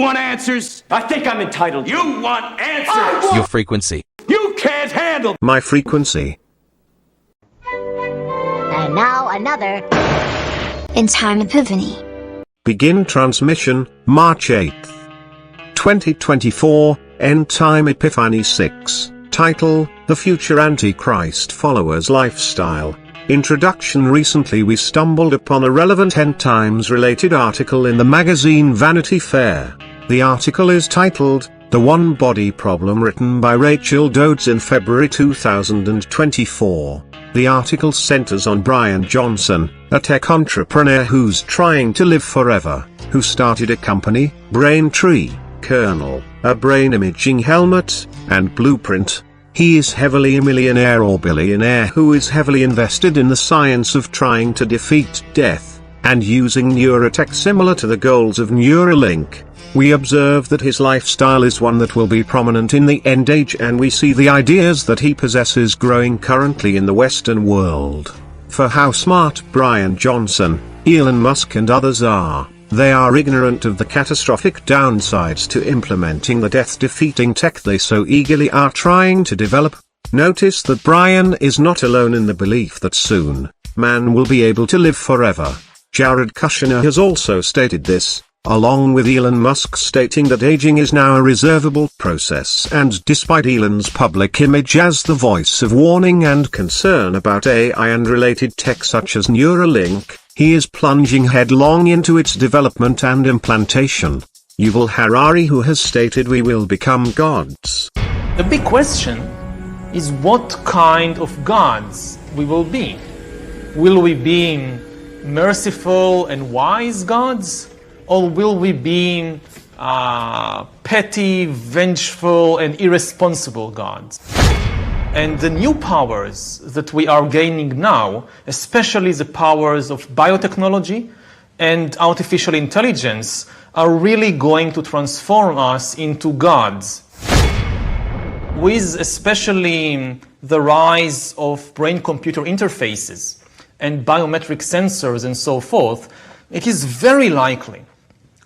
want answers? I think I'm entitled. You want answers? Your frequency. You can't handle My frequency. And now another in Time Epiphany. Begin transmission, March 8th. 2024, End Time Epiphany 6. Title, The Future Antichrist Follower's Lifestyle. Introduction. Recently we stumbled upon a relevant end times related article in the magazine Vanity Fair. The article is titled, The One Body Problem, written by Rachel Dodds in February 2024. The article centers on Brian Johnson, a tech entrepreneur who's trying to live forever, who started a company, Braintree, Kernel, a brain imaging helmet, and Blueprint. He is heavily a millionaire or billionaire who is heavily invested in the science of trying to defeat death, and using neurotech similar to the goals of Neuralink. We observe that his lifestyle is one that will be prominent in the end age, and we see the ideas that he possesses growing currently in the Western world. For how smart Brian Johnson, Elon Musk and others are, they are ignorant of the catastrophic downsides to implementing the death-defeating tech they so eagerly are trying to develop. Notice that Brian is not alone in the belief that soon, man will be able to live forever. Jared Kushner has also stated this, along with Elon Musk stating that aging is now a reservable process, and despite Elon's public image as the voice of warning and concern about AI and related tech such as Neuralink, he is plunging headlong into its development and implantation. Yuval Harari, who has stated we will become gods. The big question is what kind of gods we will be. Will we be merciful and wise gods? Or will we be petty, vengeful, and irresponsible gods? And the new powers that we are gaining now, especially the powers of biotechnology and artificial intelligence, are really going to transform us into gods. With especially the rise of brain-computer interfaces and biometric sensors and so forth, it is very likely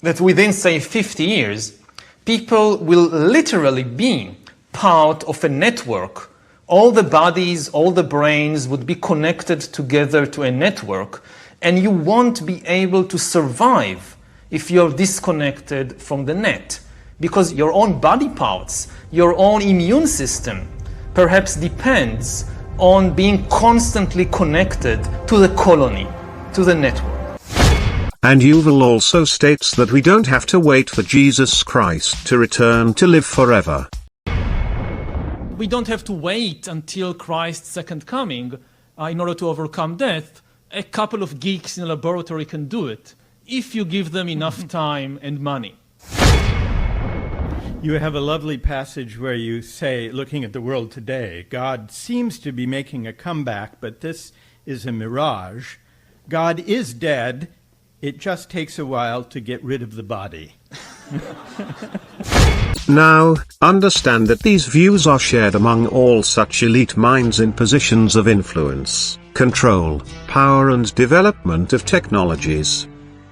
that within, say, 50 years, people will literally be part of a network. All the bodies, all the brains would be connected together to a network, and you won't be able to survive if you're disconnected from the net, because your own body parts, your own immune system, perhaps depends on being constantly connected to the colony, to the network. And Yuval also states that we don't have to wait for Jesus Christ to return to live forever. We don't have to wait until Christ's second coming in order to overcome death. A couple of geeks in a laboratory can do it, if you give them enough time and money. You have a lovely passage where you say, looking at the world today, God seems to be making a comeback, but this is a mirage. God is dead. It just takes a while to get rid of the body. Now, understand that these views are shared among all such elite minds in positions of influence, control, power and development of technologies.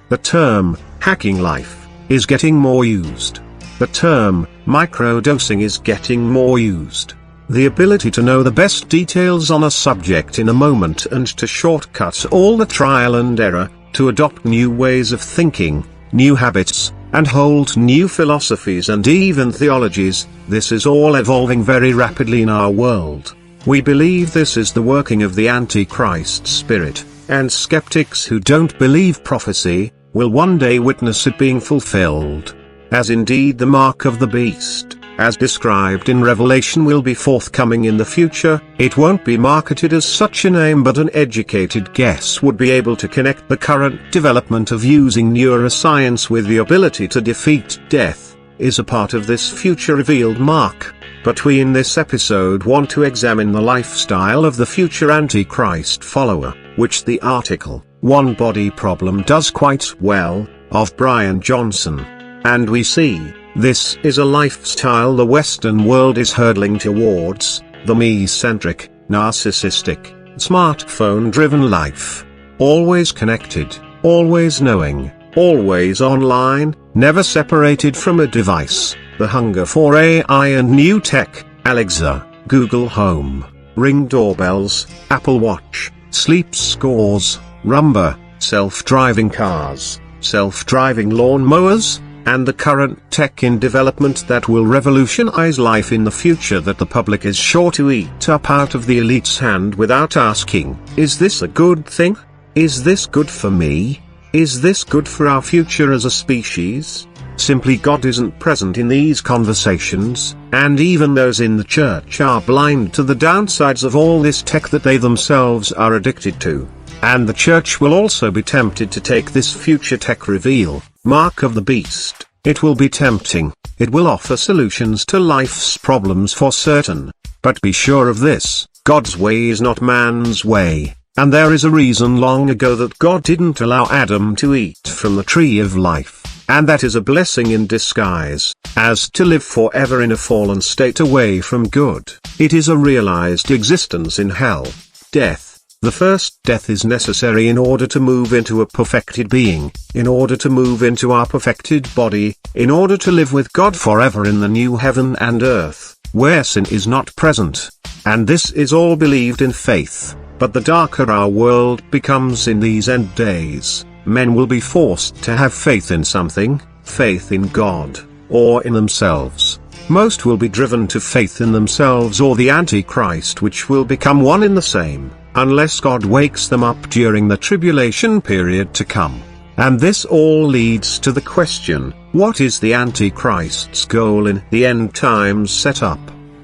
The term, hacking life, is getting more used. The term, microdosing is getting more used. The ability to know the best details on a subject in a moment and to shortcut all the trial and error, to adopt new ways of thinking, new habits, and hold new philosophies and even theologies, this is all evolving very rapidly in our world. We believe this is the working of the Antichrist spirit, and skeptics who don't believe prophecy, will one day witness it being fulfilled. As indeed the mark of the beast, as described in Revelation, will be forthcoming in the future. It won't be marketed as such a name, but an educated guess would be able to connect the current development of using neuroscience with the ability to defeat death, is a part of this future revealed mark. But we in this episode want to examine the lifestyle of the future Antichrist follower, which the article, One Body Problem, does quite well, of Brian Johnson. And we see, this is a lifestyle the Western world is hurtling towards, the me-centric, narcissistic, smartphone-driven life. Always connected, always knowing, always online, never separated from a device. The hunger for AI and new tech, Alexa, Google Home, Ring doorbells, Apple Watch, sleep scores, Roomba, self-driving cars, self-driving lawn mowers, and the current tech in development that will revolutionize life in the future that the public is sure to eat up out of the elite's hand without asking, is this a good thing? Is this good for me? Is this good for our future as a species? Simply God isn't present in these conversations, and even those in the church are blind to the downsides of all this tech that they themselves are addicted to. And the church will also be tempted to take this future tech reveal, mark of the beast. It will be tempting. It will offer solutions to life's problems for certain. But be sure of this, God's way is not man's way, and there is a reason long ago that God didn't allow Adam to eat from the tree of life, and that is a blessing in disguise, as to live forever in a fallen state away from good. It is a realized existence in hell. Death. The first death is necessary in order to move into a perfected being, in order to move into our perfected body, in order to live with God forever in the new heaven and earth, where sin is not present. And this is all believed in faith, but the darker our world becomes in these end days, men will be forced to have faith in something, faith in God, or in themselves. Most will be driven to faith in themselves or the antichrist, which will become one in the same, unless God wakes them up during the tribulation period to come. And this all leads to the question, what is the antichrist's goal in the end times setup?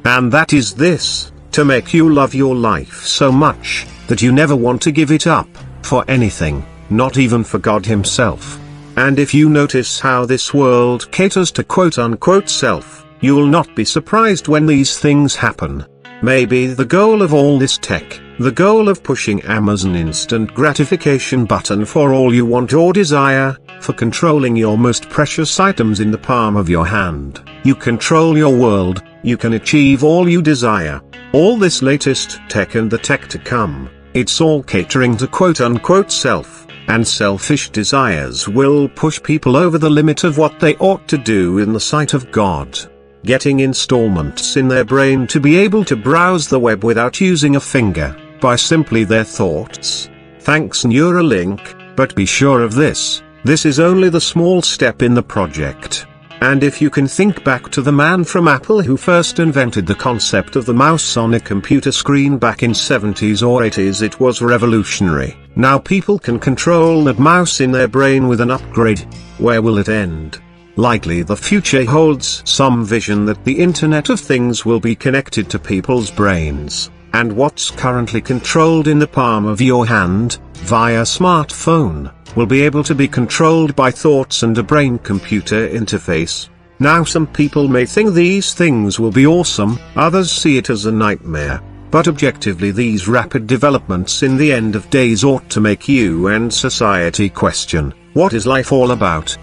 And that is this, to make you love your life so much, that you never want to give it up, for anything, not even for God himself. And if you notice how this world caters to quote-unquote self, you will not be surprised when these things happen. Maybe the goal of all this tech, the goal of pushing Amazon instant gratification button for all you want or desire, for controlling your most precious items in the palm of your hand. You control your world, you can achieve all you desire. All this latest tech and the tech to come, it's all catering to quote-unquote self, and selfish desires will push people over the limit of what they ought to do in the sight of God. Getting installments in their brain to be able to browse the web without using a finger, by simply their thoughts. Thanks Neuralink, but be sure of this is only the small step in the project. And if you can think back to the man from Apple who first invented the concept of the mouse on a computer screen back in 70s or 80s, it was revolutionary. Now people can control that mouse in their brain with an upgrade. Where will it end? Likely the future holds some vision that the Internet of Things will be connected to people's brains, and what's currently controlled in the palm of your hand, via smartphone, will be able to be controlled by thoughts and a brain-computer interface. Now some people may think these things will be awesome, others see it as a nightmare, but objectively these rapid developments in the end of days ought to make you and society question, what is life all about?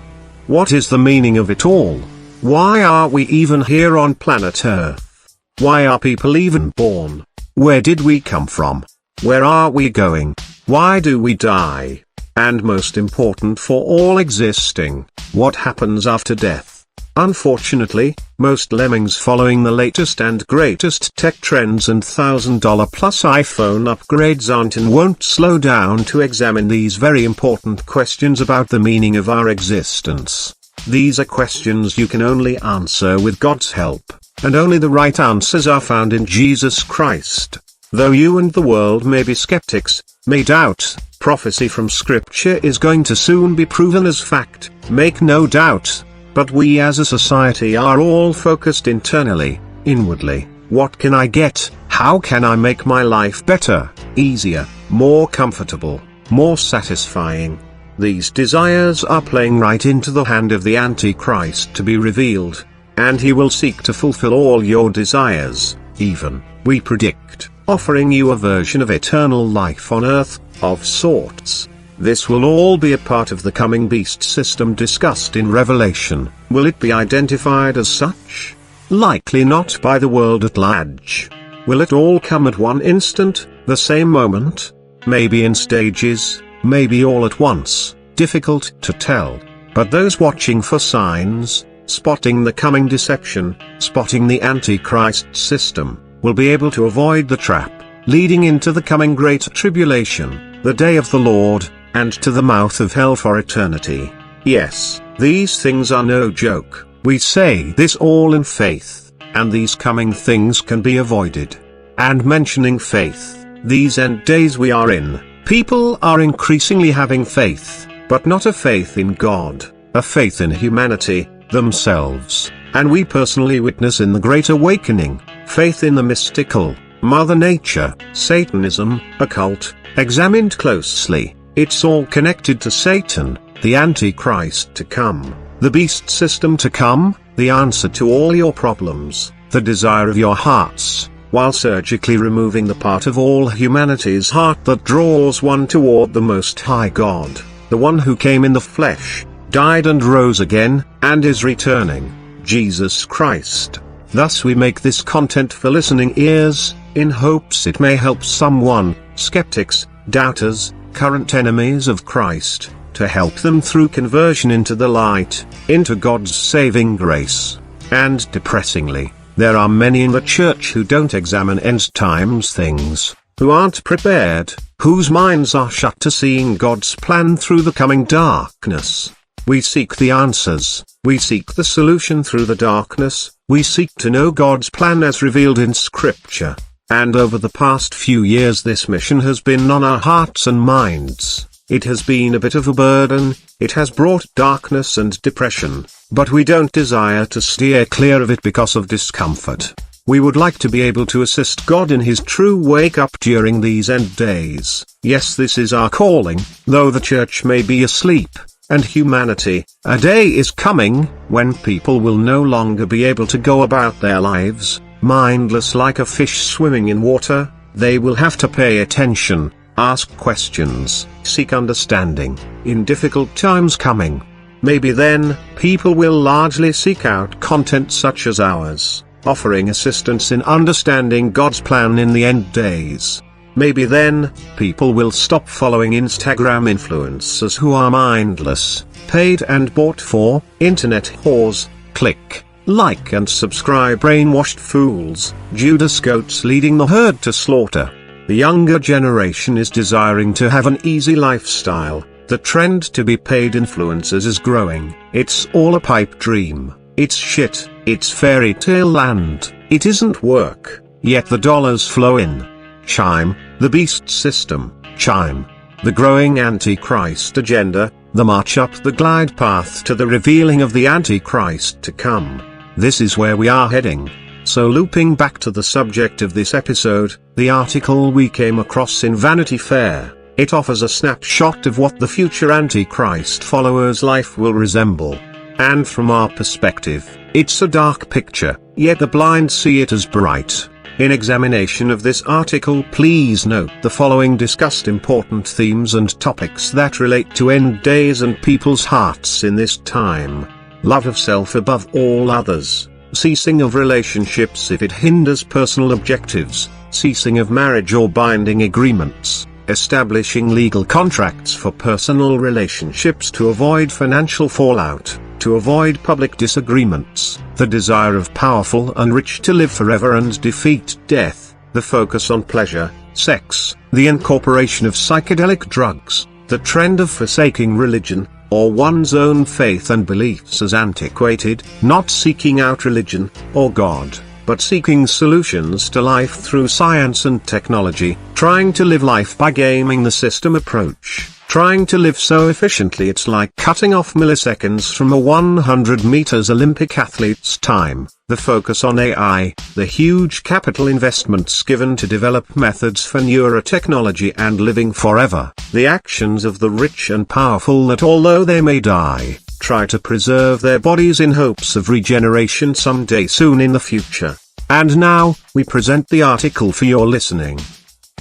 What is the meaning of it all? Why are we even here on planet Earth? Why are people even born? Where did we come from? Where are we going? Why do we die? And most important for all existing, what happens after death? Unfortunately, most lemmings following the latest and greatest tech trends and $1,000 plus iPhone upgrades aren't and won't slow down to examine these very important questions about the meaning of our existence. These are questions you can only answer with God's help, and only the right answers are found in Jesus Christ. Though you and the world may be skeptics, may doubt, prophecy from Scripture is going to soon be proven as fact, make no doubt. But we as a society are all focused internally, inwardly. What can I get? How can I make my life better, easier, more comfortable, more satisfying? These desires are playing right into the hand of the Antichrist to be revealed, and he will seek to fulfill all your desires, even, we predict, offering you a version of eternal life on earth, of sorts. This will all be a part of the coming beast system discussed in Revelation. Will it be identified as such? Likely not by the world at large. Will it all come at one instant, the same moment? Maybe in stages, maybe all at once, difficult to tell. But those watching for signs, spotting the coming deception, spotting the antichrist system, will be able to avoid the trap, leading into the coming great tribulation, the day of the Lord, and to the mouth of hell for eternity. Yes, these things are no joke. We say this all in faith, and these coming things can be avoided. And mentioning faith, these end days we are in, people are increasingly having faith, but not a faith in God, a faith in humanity, themselves, and we personally witness in the Great Awakening, faith in the mystical, Mother Nature, Satanism, occult, examined closely, it's all connected to Satan, the Antichrist to come, the beast system to come, the answer to all your problems, the desire of your hearts, while surgically removing the part of all humanity's heart that draws one toward the Most High God, the one who came in the flesh, died and rose again, and is returning, Jesus Christ. Thus we make this content for listening ears, in hopes it may help someone, skeptics, doubters, current enemies of Christ, to help them through conversion into the light, into God's saving grace. And depressingly, there are many in the church who don't examine end times things, who aren't prepared, whose minds are shut to seeing God's plan through the coming darkness. We seek the answers, we seek the solution through the darkness, we seek to know God's plan as revealed in Scripture. And over the past few years this mission has been on our hearts and minds. It has been a bit of a burden, it has brought darkness and depression, but we don't desire to steer clear of it because of discomfort. We would like to be able to assist God in His true wake-up during these end days. Yes, this is our calling, though the church may be asleep, and humanity, a day is coming, when people will no longer be able to go about their lives, mindless like a fish swimming in water. They will have to pay attention, ask questions, seek understanding, in difficult times coming. Maybe then, people will largely seek out content such as ours, offering assistance in understanding God's plan in the end days. Maybe then, people will stop following Instagram influencers who are mindless, paid and bought for, internet whores, click, like and subscribe brainwashed fools, Judas goats leading the herd to slaughter. The younger generation is desiring to have an easy lifestyle. The trend to be paid influencers is growing. It's all a pipe dream. It's shit. It's fairy tale land. It isn't work. Yet the dollars flow in. Chime, the beast system. Chime, the growing antichrist agenda, the march up the glide path to the revealing of the antichrist to come. This is where we are heading. So looping back to the subject of this episode, the article we came across in Vanity Fair, it offers a snapshot of what the future Antichrist followers' life will resemble. And from our perspective, it's a dark picture, yet the blind see it as bright. In examination of this article, please note the following discussed important themes and topics that relate to end days and people's hearts in this time. Love of self above all others. Ceasing of relationships if it hinders personal objectives, ceasing of marriage or binding agreements, establishing legal contracts for personal relationships to avoid financial fallout, to avoid public disagreements, the desire of powerful and rich to live forever and defeat death, the focus on pleasure, sex, the incorporation of psychedelic drugs, the trend of forsaking religion, or one's own faith and beliefs as antiquated, not seeking out religion, or God, but seeking solutions to life through science and technology, trying to live life by gaming the system approach, trying to live so efficiently it's like cutting off milliseconds from a 100 meters Olympic athlete's time, the focus on AI, the huge capital investments given to develop methods for neurotechnology and living forever, the actions of the rich and powerful that although they may die, try to preserve their bodies in hopes of regeneration someday soon in the future. And now, we present the article for your listening.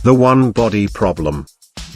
The One Body Problem.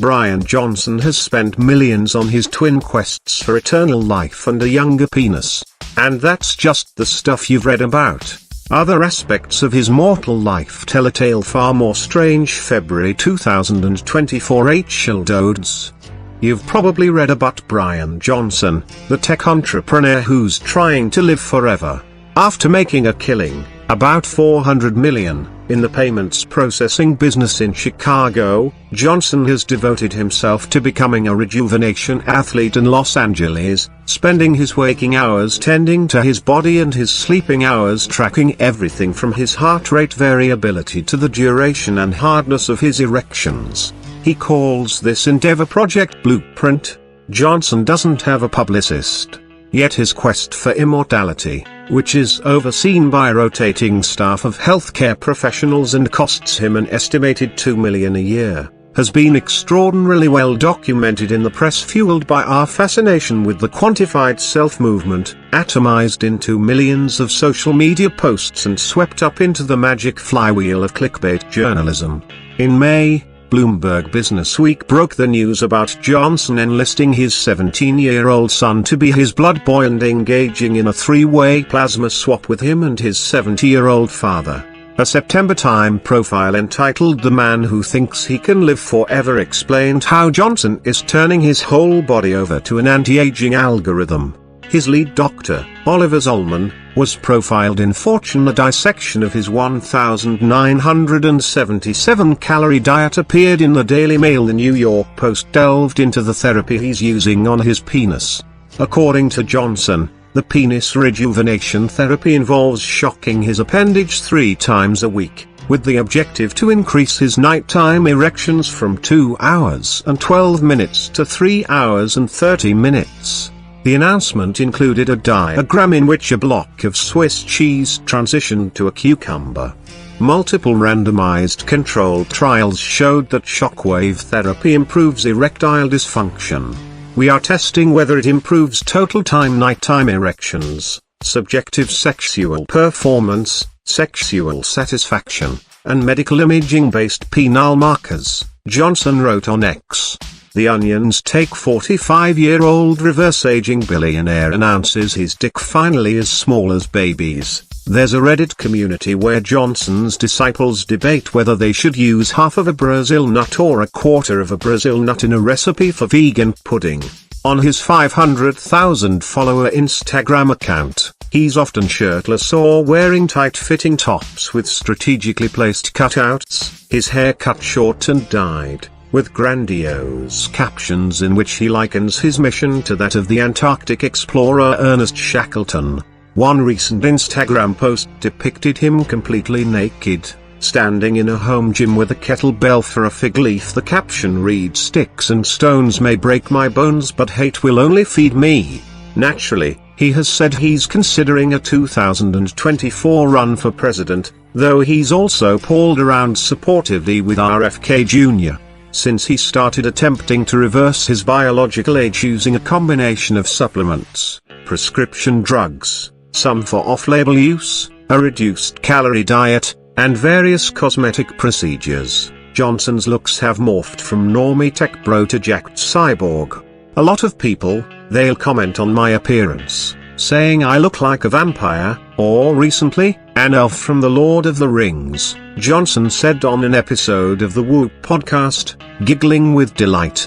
Brian Johnson has spent millions on his twin quests for eternal life and a younger penis. And that's just the stuff you've read about. Other aspects of his mortal life tell a tale far more strange. February 2024 H. Dodds. You've probably read about Brian Johnson, the tech entrepreneur who's trying to live forever. After making a killing, about $400 million, in the payments processing business in Chicago, Johnson has devoted himself to becoming a rejuvenation athlete in Los Angeles, spending his waking hours tending to his body and his sleeping hours tracking everything from his heart rate variability to the duration and hardness of his erections. He calls this endeavor Project Blueprint. Johnson doesn't have a publicist. Yet his quest for immortality, which is overseen by a rotating staff of healthcare professionals and costs him an estimated $2 million a year, has been extraordinarily well documented in the press, fueled by our fascination with the quantified self-movement, atomized into millions of social media posts and swept up into the magic flywheel of clickbait journalism. In May, Bloomberg Businessweek broke the news about Johnson enlisting his 17-year-old son to be his blood boy and engaging in a three-way plasma swap with him and his 70-year-old father. A September Time profile entitled "The Man Who Thinks He Can Live Forever" explained how Johnson is turning his whole body over to an anti-aging algorithm. His lead doctor, Oliver Zollman, was profiled in Fortune. A dissection of his 1,977-calorie diet appeared in the Daily Mail. The New York Post delved into the therapy he's using on his penis. According to Johnson, the penis rejuvenation therapy involves shocking his appendage 3 times a week, with the objective to increase his nighttime erections from 2 hours and 12 minutes to 3 hours and 30 minutes. The announcement included a diagram in which a block of Swiss cheese transitioned to a cucumber. Multiple randomized controlled trials showed that shockwave therapy improves erectile dysfunction. We are testing whether it improves total nighttime erections, subjective sexual performance, sexual satisfaction, and medical imaging-based penile markers, Johnson wrote on X. The Onion's take 45-year-old reverse-aging billionaire announces his dick finally as small as babies. There's a Reddit community where Johnson's disciples debate whether they should use half of a Brazil nut or a quarter of a Brazil nut in a recipe for vegan pudding. On his 500,000-follower Instagram account, he's often shirtless or wearing tight-fitting tops with strategically placed cutouts, his hair cut short and dyed, with grandiose captions in which he likens his mission to that of the Antarctic explorer Ernest Shackleton. One recent Instagram post depicted him completely naked, standing in a home gym with a kettlebell for a fig leaf. The caption reads, "Sticks and stones may break my bones, but hate will only feed me." Naturally, he has said he's considering a 2024 run for president, though he's also pawed around supportively with RFK Jr. since he started attempting to reverse his biological age using a combination of supplements, prescription drugs, some for off-label use, a reduced-calorie diet, and various cosmetic procedures. Johnson's looks have morphed from normie tech bro to jacked cyborg. A lot of people, they'll comment on my appearance, saying I look like a vampire, or recently, an elf from The Lord of the Rings, Johnson said on an episode of the Whoop podcast, giggling with delight.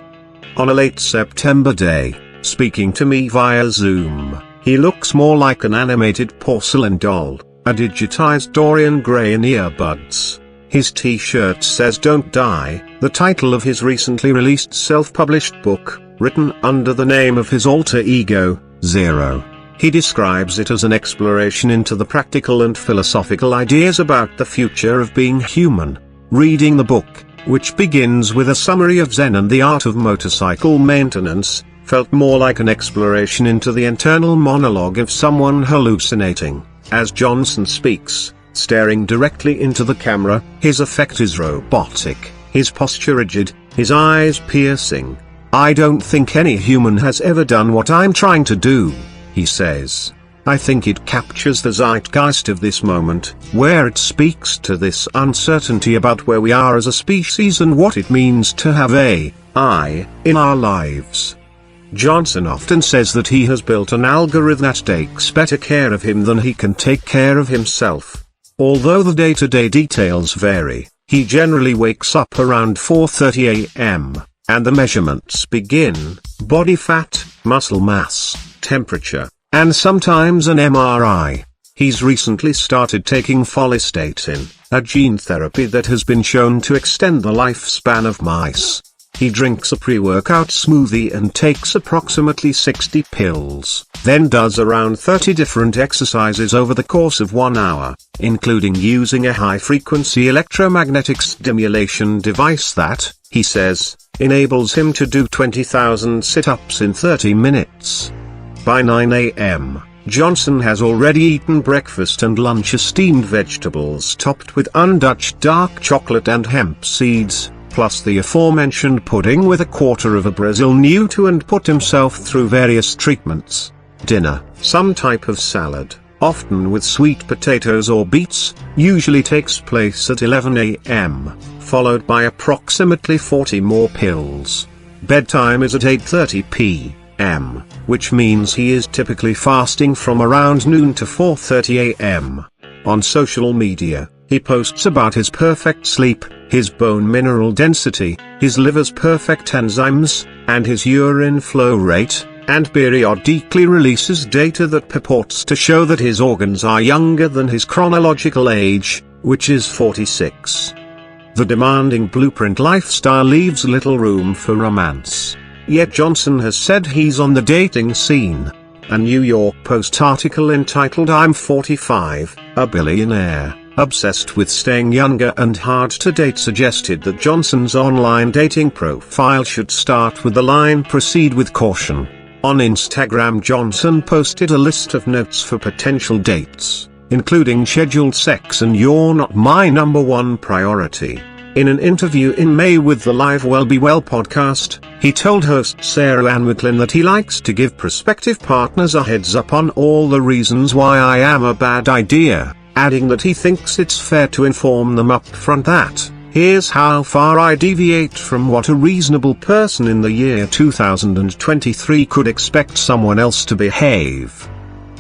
On a late September day, speaking to me via Zoom, he looks more like an animated porcelain doll, a digitized Dorian Gray in earbuds. His t-shirt says "Don't Die," the title of his recently released self-published book, written under the name of his alter ego, Zero. He describes it as an exploration into the practical and philosophical ideas about the future of being human. Reading the book, which begins with a summary of Zen and the art of motorcycle maintenance, felt more like an exploration into the internal monologue of someone hallucinating. As Johnson speaks, staring directly into the camera, his effect is robotic, his posture rigid, his eyes piercing. "I don't think any human has ever done what I'm trying to do," he says. "I think it captures the zeitgeist of this moment, where it speaks to this uncertainty about where we are as a species and what it means to have I in our lives." Johnson often says that he has built an algorithm that takes better care of him than he can take care of himself. Although the day-to-day details vary, he generally wakes up around 4:30 a.m., and the measurements begin: body fat, muscle mass, temperature, and sometimes an MRI. He's recently started taking folistatin, a gene therapy that has been shown to extend the lifespan of mice. He drinks a pre-workout smoothie and takes approximately 60 pills, then does around 30 different exercises over the course of 1 hour, including using a high-frequency electromagnetic stimulation device that, he says, enables him to do 20,000 sit-ups in 30 minutes. By 9 a.m., Johnson has already eaten breakfast and lunch: steamed vegetables topped with undutched dark chocolate and hemp seeds, plus the aforementioned pudding with a quarter of a Brazil nut, and put himself through various treatments. Dinner, some type of salad, often with sweet potatoes or beets, usually takes place at 11 a.m., followed by approximately 40 more pills. Bedtime is at 8:30 p.m., which means he is typically fasting from around noon to 4:30 a.m. On social media, he posts about his perfect sleep, his bone mineral density, his liver's perfect enzymes, and his urine flow rate, and periodically releases data that purports to show that his organs are younger than his chronological age, which is 46. The demanding blueprint lifestyle leaves little room for romance. Yet Johnson has said he's on the dating scene. A New York Post article entitled "I'm 45, a billionaire, obsessed with staying younger and hard to date" suggested that Johnson's online dating profile should start with the line "Proceed with caution." On Instagram, Johnson posted a list of notes for potential dates, including scheduled sex and "You're not my number one priority." In an interview in May with the Live Well Be Well podcast, he told host Sarah Ann Whitlin that he likes to give prospective partners a heads up on all the reasons why I am a bad idea, adding that he thinks it's fair to inform them up front that, "Here's how far I deviate from what a reasonable person in the year 2023 could expect someone else to behave."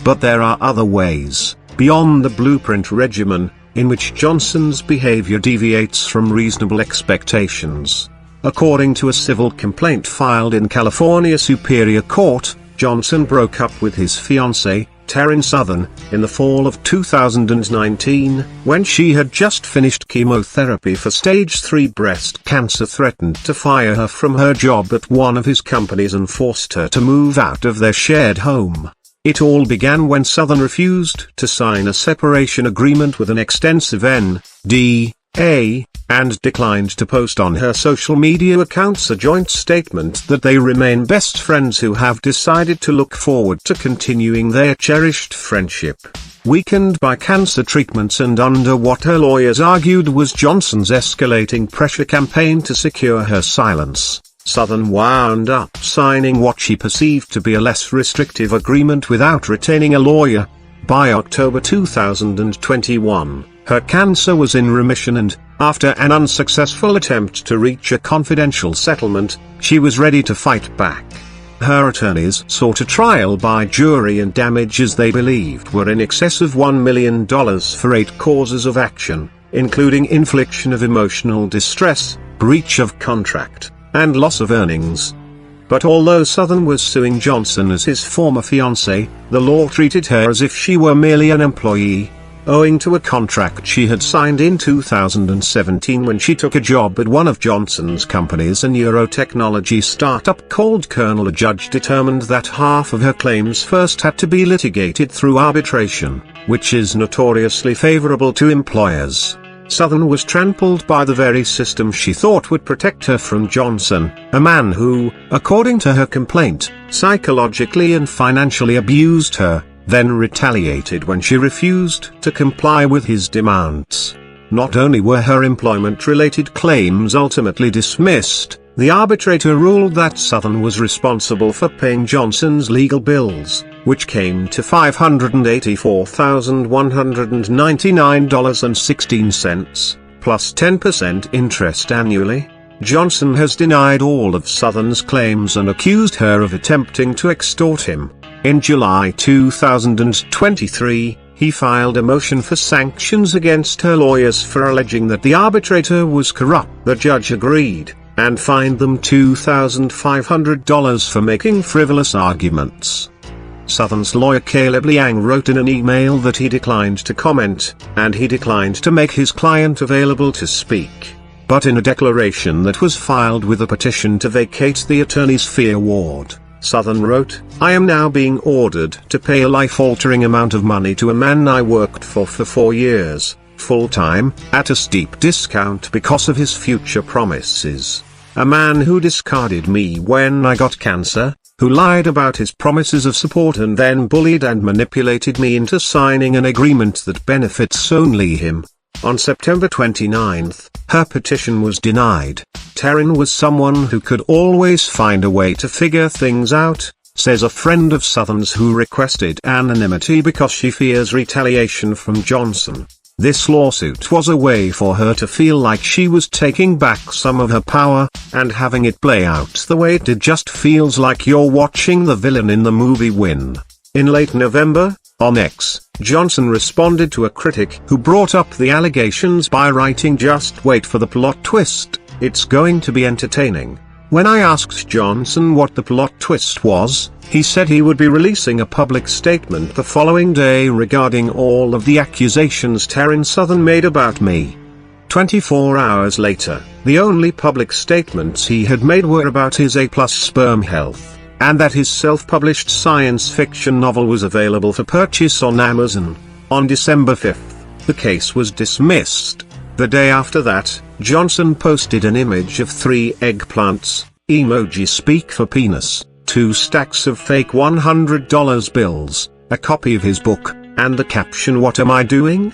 But there are other ways, beyond the blueprint regimen, in which Johnson's behavior deviates from reasonable expectations. According to a civil complaint filed in California Superior Court, Johnson broke up with his fiancée, Taryn Southern, in the fall of 2019, when she had just finished chemotherapy for stage 3 breast cancer, threatened to fire her from her job at one of his companies, and forced her to move out of their shared home. It all began when Southern refused to sign a separation agreement with an extensive NDA, and declined to post on her social media accounts a joint statement that they remain best friends who have decided to look forward to continuing their cherished friendship. Weakened by cancer treatments and under what her lawyers argued was Johnson's escalating pressure campaign to secure her silence, Southern wound up signing what she perceived to be a less restrictive agreement without retaining a lawyer. By October 2021, her cancer was in remission, and, after an unsuccessful attempt to reach a confidential settlement, she was ready to fight back. Her attorneys sought a trial by jury, and damages they believed were in excess of $1 million for 8 causes of action, including infliction of emotional distress, breach of contract, and loss of earnings. But although Southern was suing Johnson as his former fiancée, the law treated her as if she were merely an employee, owing to a contract she had signed in 2017 when she took a job at one of Johnson's companies, a neurotechnology startup called Kernel. A judge determined that half of her claims first had to be litigated through arbitration, which is notoriously favorable to employers. Southern was trampled by the very system she thought would protect her from Johnson, a man who, according to her complaint, psychologically and financially abused her, then retaliated when she refused to comply with his demands. Not only were her employment-related claims ultimately dismissed, the arbitrator ruled that Southern was responsible for paying Johnson's legal bills, which came to $584,199.16, plus 10% interest annually. Johnson has denied all of Southern's claims and accused her of attempting to extort him. In July 2023, he filed a motion for sanctions against her lawyers for alleging that the arbitrator was corrupt. The judge agreed, and fined them $2,500 for making frivolous arguments. Southern's lawyer Caleb Liang wrote in an email that he declined to comment, and he declined to make his client available to speak. But in a declaration that was filed with a petition to vacate the attorney's fee award, Southern wrote, "I am now being ordered to pay a life-altering amount of money to a man I worked for 4 years, full-time, at a steep discount because of his future promises. A man who discarded me when I got cancer, who lied about his promises of support and then bullied and manipulated me into signing an agreement that benefits only him." On September 29, her petition was denied. Taryn was someone who could always find a way to figure things out, says a friend of Southern's who requested anonymity because she fears retaliation from Johnson. This lawsuit was a way for her to feel like she was taking back some of her power, and having it play out the way it did just feels like you're watching the villain in the movie win. In late November, on X, Johnson responded to a critic who brought up the allegations by writing, "Just wait for the plot twist, it's going to be entertaining." When I asked Johnson what the plot twist was, he said he would be releasing a public statement the following day regarding all of the accusations Taryn Southern made about me. 24 hours later, the only public statements he had made were about his A+ sperm health, and that his self-published science fiction novel was available for purchase on Amazon. On December 5th, the case was dismissed. The day after that, Johnson posted an image of 3 eggplants, emoji speak for penis, 2 stacks of fake $100 bills, a copy of his book, and the caption, "What am I doing?"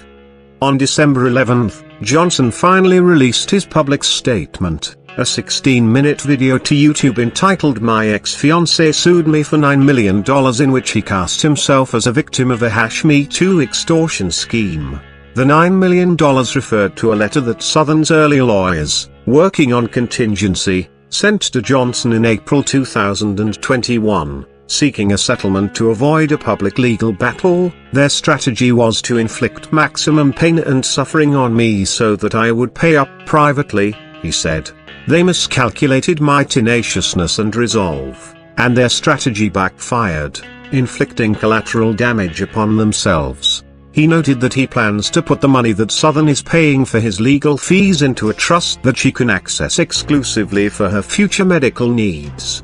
On December 11th, Johnson finally released his public statement, a 16-minute video to YouTube entitled "My Ex-Fiancé Sued Me for $9 million", in which he cast himself as a victim of a #Me Too extortion scheme. The $9 million referred to a letter that Southern's early lawyers, working on contingency, sent to Johnson in April 2021, seeking a settlement to avoid a public legal battle. "Their strategy was to inflict maximum pain and suffering on me so that I would pay up privately," he said. "They miscalculated my tenaciousness and resolve, and their strategy backfired, inflicting collateral damage upon themselves." He noted that he plans to put the money that Southern is paying for his legal fees into a trust that she can access exclusively for her future medical needs.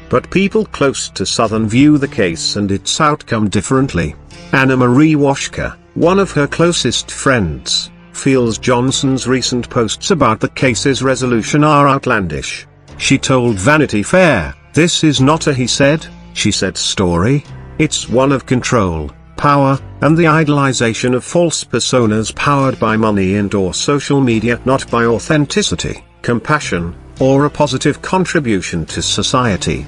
But people close to Southern view the case and its outcome differently. Anna Marie Washka, one of her closest friends, feels Johnson's recent posts about the case's resolution are outlandish. She told Vanity Fair, "This is not a he said, she said story. It's one of control, power, and the idolization of false personas powered by money and/or social media, not by authenticity, compassion, or a positive contribution to society."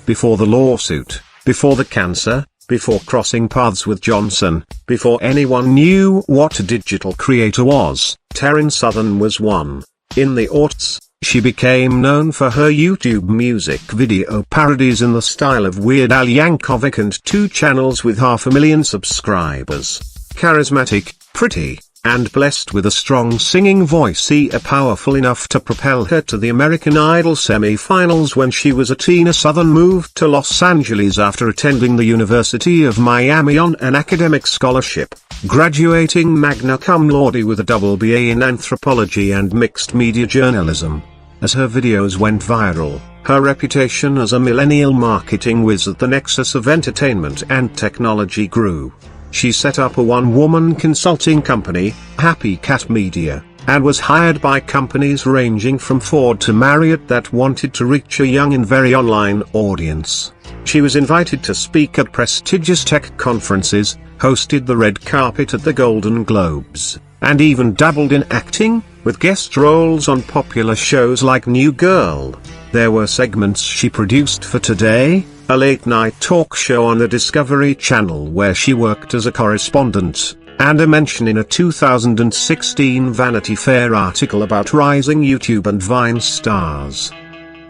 Before the lawsuit, before the cancer, before crossing paths with Johnson, before anyone knew what a digital creator was, Taryn Southern was one. In the aughts, she became known for her YouTube music video parodies in the style of Weird Al Yankovic and 2 channels with 500,000 subscribers. Charismatic, pretty, and blessed with a strong singing voice, powerful enough to propel her to the American Idol semi-finals when she was a teen. Southern moved to Los Angeles after attending the University of Miami on an academic scholarship, graduating magna cum laude with a double BA in anthropology and mixed media journalism. As her videos went viral, her reputation as a millennial marketing whiz at the nexus of entertainment and technology grew. She set up a one-woman consulting company, Happy Cat Media, and was hired by companies ranging from Ford to Marriott that wanted to reach a young and very online audience. She was invited to speak at prestigious tech conferences, hosted the red carpet at the Golden Globes, and even dabbled in acting, with guest roles on popular shows like New Girl. There were segments she produced for Today, a late-night talk show on the Discovery Channel where she worked as a correspondent, and a mention in a 2016 Vanity Fair article about rising YouTube and Vine stars.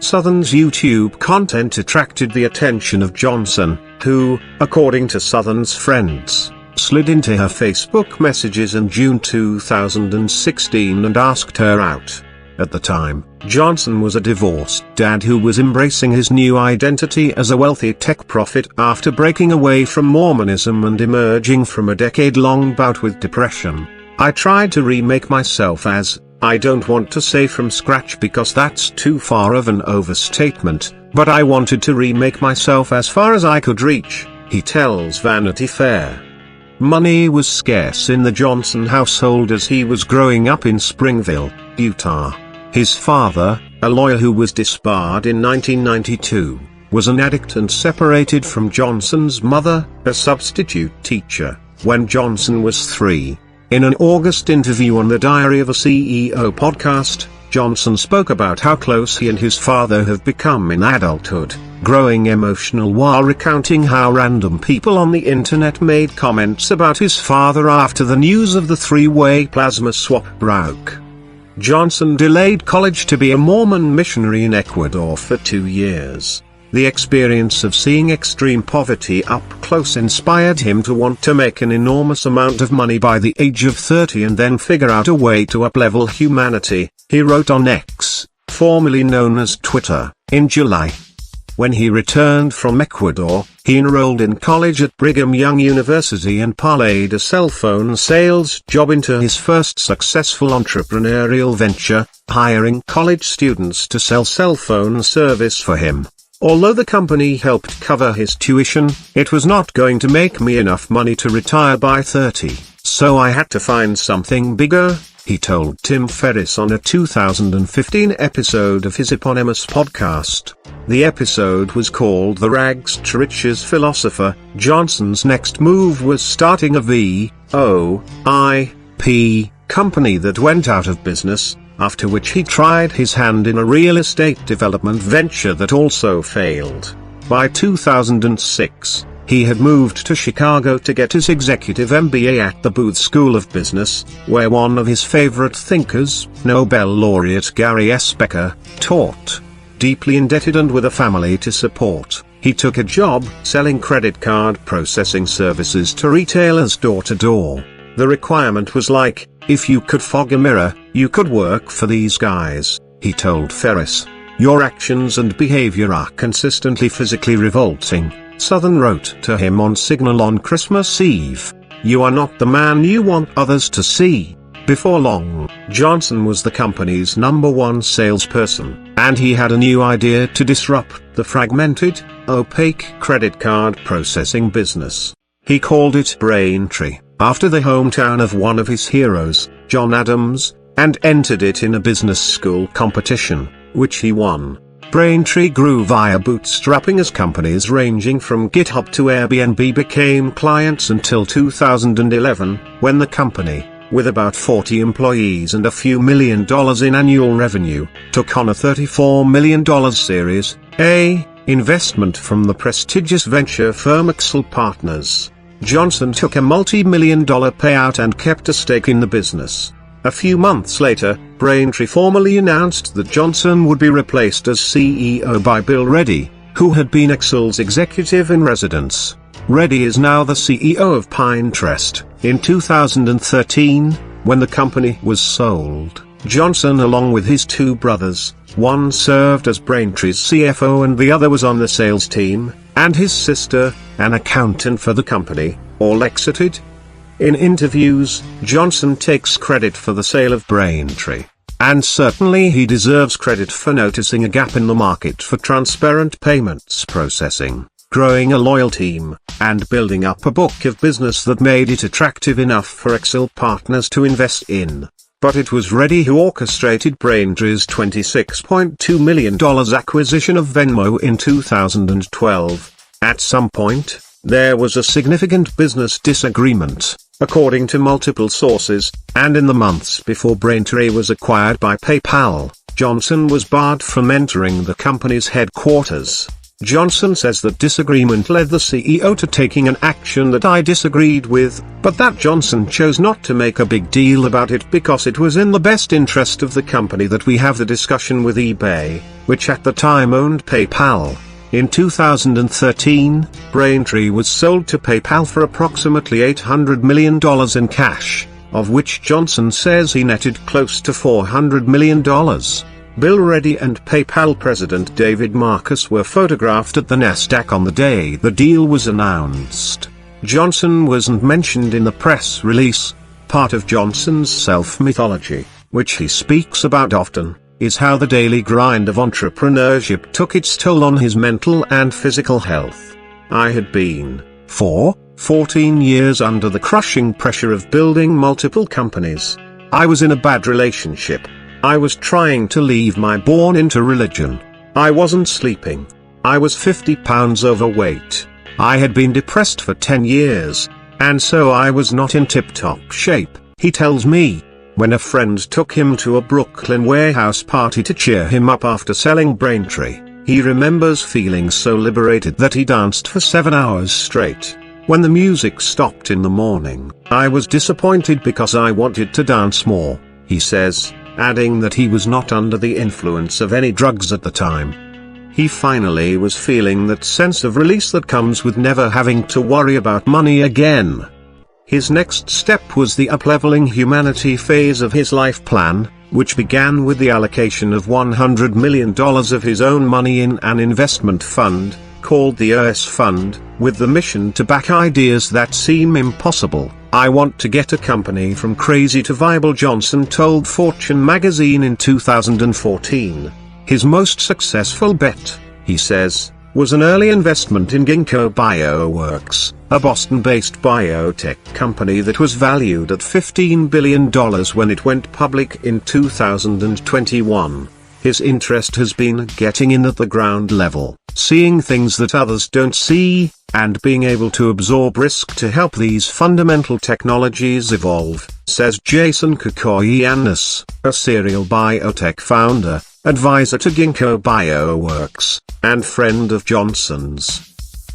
Southern's YouTube content attracted the attention of Johnson, who, according to Southern's friends, slid into her Facebook messages in June 2016 and asked her out. At the time, Johnson was a divorced dad who was embracing his new identity as a wealthy tech prophet after breaking away from Mormonism and emerging from a decade-long bout with depression. I tried to remake myself as, I don't want to say from scratch because that's too far of an overstatement, but I wanted to remake myself as far as I could reach, he tells Vanity Fair. Money was scarce in the Johnson household as he was growing up in Springville, Utah. His father, a lawyer who was disbarred in 1992, was an addict and separated from Johnson's mother, a substitute teacher, when Johnson was 3. In an August interview on the Diary of a CEO podcast, Johnson spoke about how close he and his father have become in adulthood, growing emotional while recounting how random people on the internet made comments about his father after the news of the three-way plasma swap broke. Johnson delayed college to be a Mormon missionary in Ecuador for 2 years. The experience of seeing extreme poverty up close inspired him to want to make an enormous amount of money by the age of 30 and then figure out a way to uplevel humanity, he wrote on X, formerly known as Twitter, in July. When he returned from Ecuador, he enrolled in college at Brigham Young University and parlayed a cell phone sales job into his first successful entrepreneurial venture, hiring college students to sell cell phone service for him. Although the company helped cover his tuition, it was not going to make me enough money to retire by 30, so I had to find something bigger, he told Tim Ferriss on a 2015 episode of his eponymous podcast. The episode was called The Rags to Riches Philosopher. Johnson's next move was starting a VOIP company that went out of business, after which he tried his hand in a real estate development venture that also failed. By 2006, he had moved to Chicago to get his executive MBA at the Booth School of Business, where one of his favorite thinkers, Nobel laureate Gary S. Becker, taught. Deeply indebted and with a family to support, he took a job selling credit card processing services to retailers door to door. The requirement was like, if you could fog a mirror, you could work for these guys, he told Ferriss. Your actions and behavior are consistently physically revolting, Southern wrote to him on Signal on Christmas Eve. You are not the man you want others to see. Before long, Johnson was the company's #1 salesperson, and he had a new idea to disrupt the fragmented, opaque credit card processing business. He called it Braintree, after the hometown of one of his heroes, John Adams, and entered it in a business school competition, which he won. Braintree grew via bootstrapping as companies ranging from GitHub to Airbnb became clients until 2011, when the company, with about 40 employees and a few $1 million in annual revenue, took on a $34 million Series A investment from the prestigious venture firm Axel Partners. Johnson took a multi-million-dollar payout and kept a stake in the business. A few months later, Braintree formally announced that Johnson would be replaced as CEO by Bill Reddy, who had been Axel's executive in residence. Reddy is now the CEO of Pinterest. In 2013, when the company was sold, Johnson, along with his two brothers, one served as Braintree's CFO and the other was on the sales team, and his sister, an accountant for the company, all exited. In interviews, Johnson takes credit for the sale of Braintree. And certainly he deserves credit for noticing a gap in the market for transparent payments processing, growing a loyal team, and building up a book of business that made it attractive enough for Axel Partners to invest in. But it was Reddy who orchestrated Braintree's $26.2 million acquisition of Venmo in 2012. At some point, there was a significant business disagreement, according to multiple sources, and in the months before Braintree was acquired by PayPal, Johnson was barred from entering the company's headquarters. Johnson says that disagreement led the CEO to taking an action that I disagreed with, but that Johnson chose not to make a big deal about it because it was in the best interest of the company that we have the discussion with eBay, which at the time owned PayPal. In 2013, Braintree was sold to PayPal for approximately $800 million in cash, of which Johnson says he netted close to $400 million. Bill Reddy and PayPal president David Marcus were photographed at the Nasdaq on the day the deal was announced. Johnson wasn't mentioned in the press release. Part of Johnson's self-mythology, which he speaks about often, is how the daily grind of entrepreneurship took its toll on his mental and physical health. I had been, for 14 years under the crushing pressure of building multiple companies. I was in a bad relationship. I was trying to leave my born into religion. I wasn't sleeping. I was 50 pounds overweight. I had been depressed for 10 years, and so I was not in tip-top shape, he tells me. When a friend took him to a Brooklyn warehouse party to cheer him up after selling Braintree, he remembers feeling so liberated that he danced for 7 hours straight. When the music stopped in the morning, I was disappointed because I wanted to dance more, he says, adding that he was not under the influence of any drugs at the time. He finally was feeling that sense of release that comes with never having to worry about money again. His next step was the up-leveling humanity phase of his life plan, which began with the allocation of $100 million of his own money in an investment fund, called the EARS Fund, with the mission to back ideas that seem impossible. I want to get a company from crazy to viable, Johnson told Fortune magazine in 2014. His most successful bet, he says, was an early investment in Ginkgo Bioworks, a Boston-based biotech company that was valued at $15 billion when it went public in 2021. His interest has been getting in at the ground level, seeing things that others don't see, and being able to absorb risk to help these fundamental technologies evolve, says Jason Kokoyannis, a serial biotech founder, advisor to Ginkgo Bioworks, and friend of Johnson's.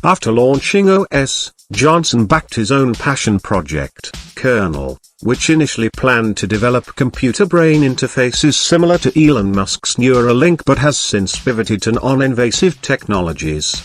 After launching OS, Johnson backed his own passion project, Kernel, which initially planned to develop computer brain interfaces similar to Elon Musk's Neuralink but has since pivoted to non-invasive technologies.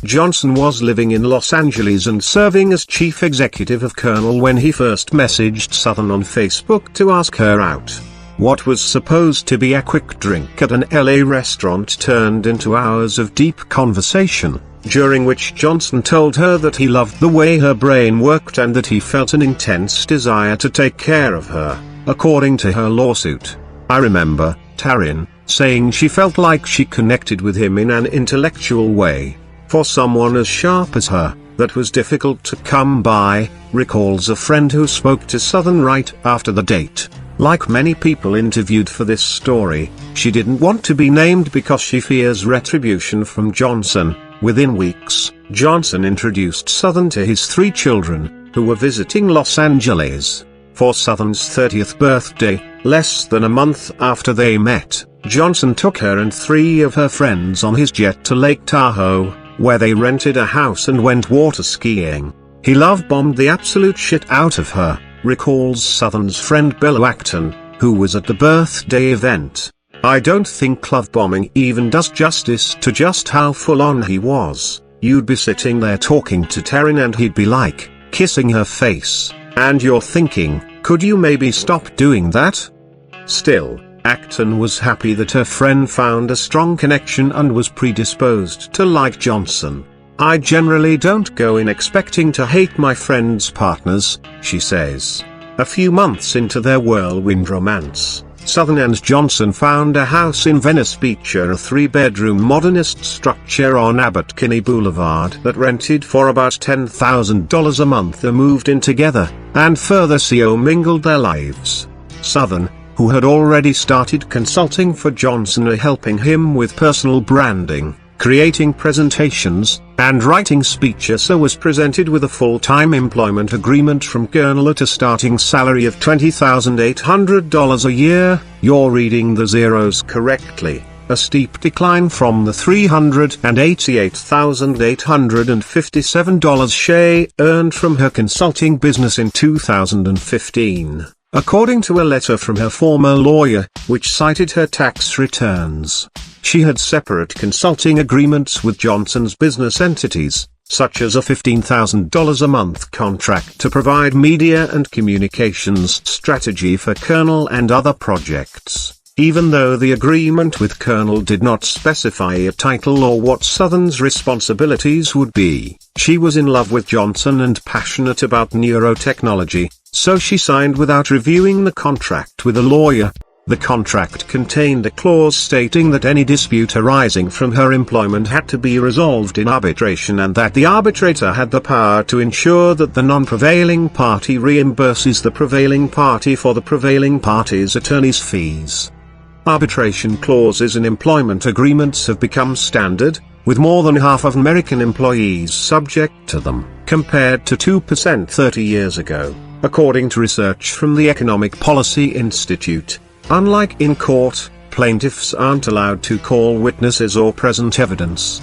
Johnson was living in Los Angeles and serving as chief executive of Kernel when he first messaged Southern on Facebook to ask her out. What was supposed to be a quick drink at an LA restaurant turned into hours of deep conversation, during which Johnson told her that he loved the way her brain worked and that he felt an intense desire to take care of her, according to her lawsuit. I remember, Taryn, saying she felt like she connected with him in an intellectual way. For someone as sharp as her, that was difficult to come by, recalls a friend who spoke to Southern right after the date. Like many people interviewed for this story, she didn't want to be named because she fears retribution from Johnson. Within weeks, Johnson introduced Southern to his 3 children, who were visiting Los Angeles. For Southern's 30th birthday, less than a month after they met, Johnson took her and 3 of her friends on his jet to Lake Tahoe, where they rented a house and went water skiing. He love-bombed the absolute shit out of her, recalls Southern's friend Bill Acton, who was at the birthday event. I don't think love-bombing even does justice to just how full-on he was. You'd be sitting there talking to Taryn and he'd be like, kissing her face, and you're thinking, could you maybe stop doing that? Still, Acton was happy that her friend found a strong connection and was predisposed to like Johnson. I generally don't go in expecting to hate my friends' partners, she says. A few months into their whirlwind romance, Southern and Johnson found a house in Venice Beach, a 3-bedroom modernist structure on Abbot Kinney Boulevard that rented for about $10,000 a month. They moved in together, and further mingled their lives. Southern, who had already started consulting for Johnson, helping him with personal branding, creating presentations, and writing speeches, was presented with a full-time employment agreement from Kernel at a starting salary of $20,800 a year. You're reading the zeros correctly, a steep decline from the $388,857 she earned from her consulting business in 2015, according to a letter from her former lawyer, which cited her tax returns. She had separate consulting agreements with Johnson's business entities, such as a $15,000 a month contract to provide media and communications strategy for Kernel and other projects. Even though the agreement with Colonel did not specify a title or what Southern's responsibilities would be, she was in love with Johnson and passionate about neurotechnology, so she signed without reviewing the contract with a lawyer. The contract contained a clause stating that any dispute arising from her employment had to be resolved in arbitration and that the arbitrator had the power to ensure that the non-prevailing party reimburses the prevailing party for the prevailing party's attorney's fees. Arbitration clauses in employment agreements have become standard, with more than half of American employees subject to them, compared to 2% 30 years ago, according to research from the Economic Policy Institute. Unlike in court, plaintiffs aren't allowed to call witnesses or present evidence.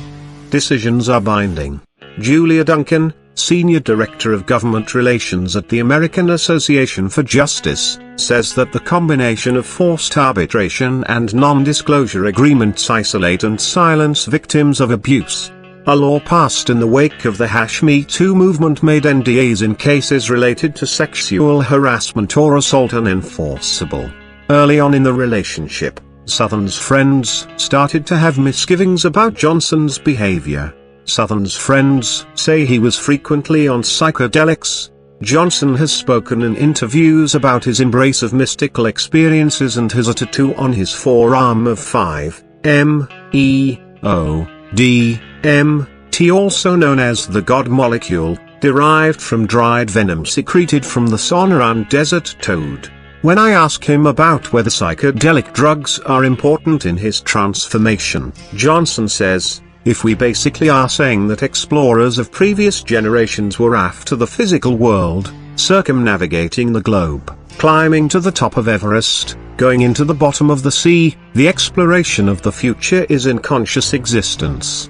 Decisions are binding. Julia Duncan, Senior Director of Government Relations at the American Association for Justice, says that the combination of forced arbitration and non-disclosure agreements isolate and silence victims of abuse. A law passed in the wake of the #Me Too movement made NDAs in cases related to sexual harassment or assault unenforceable. Early on in the relationship, Southern's friends started to have misgivings about Johnson's behavior. Southern's friends say he was frequently on psychedelics. Johnson has spoken in interviews about his embrace of mystical experiences and has a tattoo on his forearm of 5-MeO-DMT, also known as the God molecule, derived from dried venom secreted from the Sonoran desert toad. When I ask him about whether psychedelic drugs are important in his transformation, Johnson says, "If we basically are saying that explorers of previous generations were after the physical world, circumnavigating the globe, climbing to the top of Everest, going into the bottom of the sea, the exploration of the future is in conscious existence."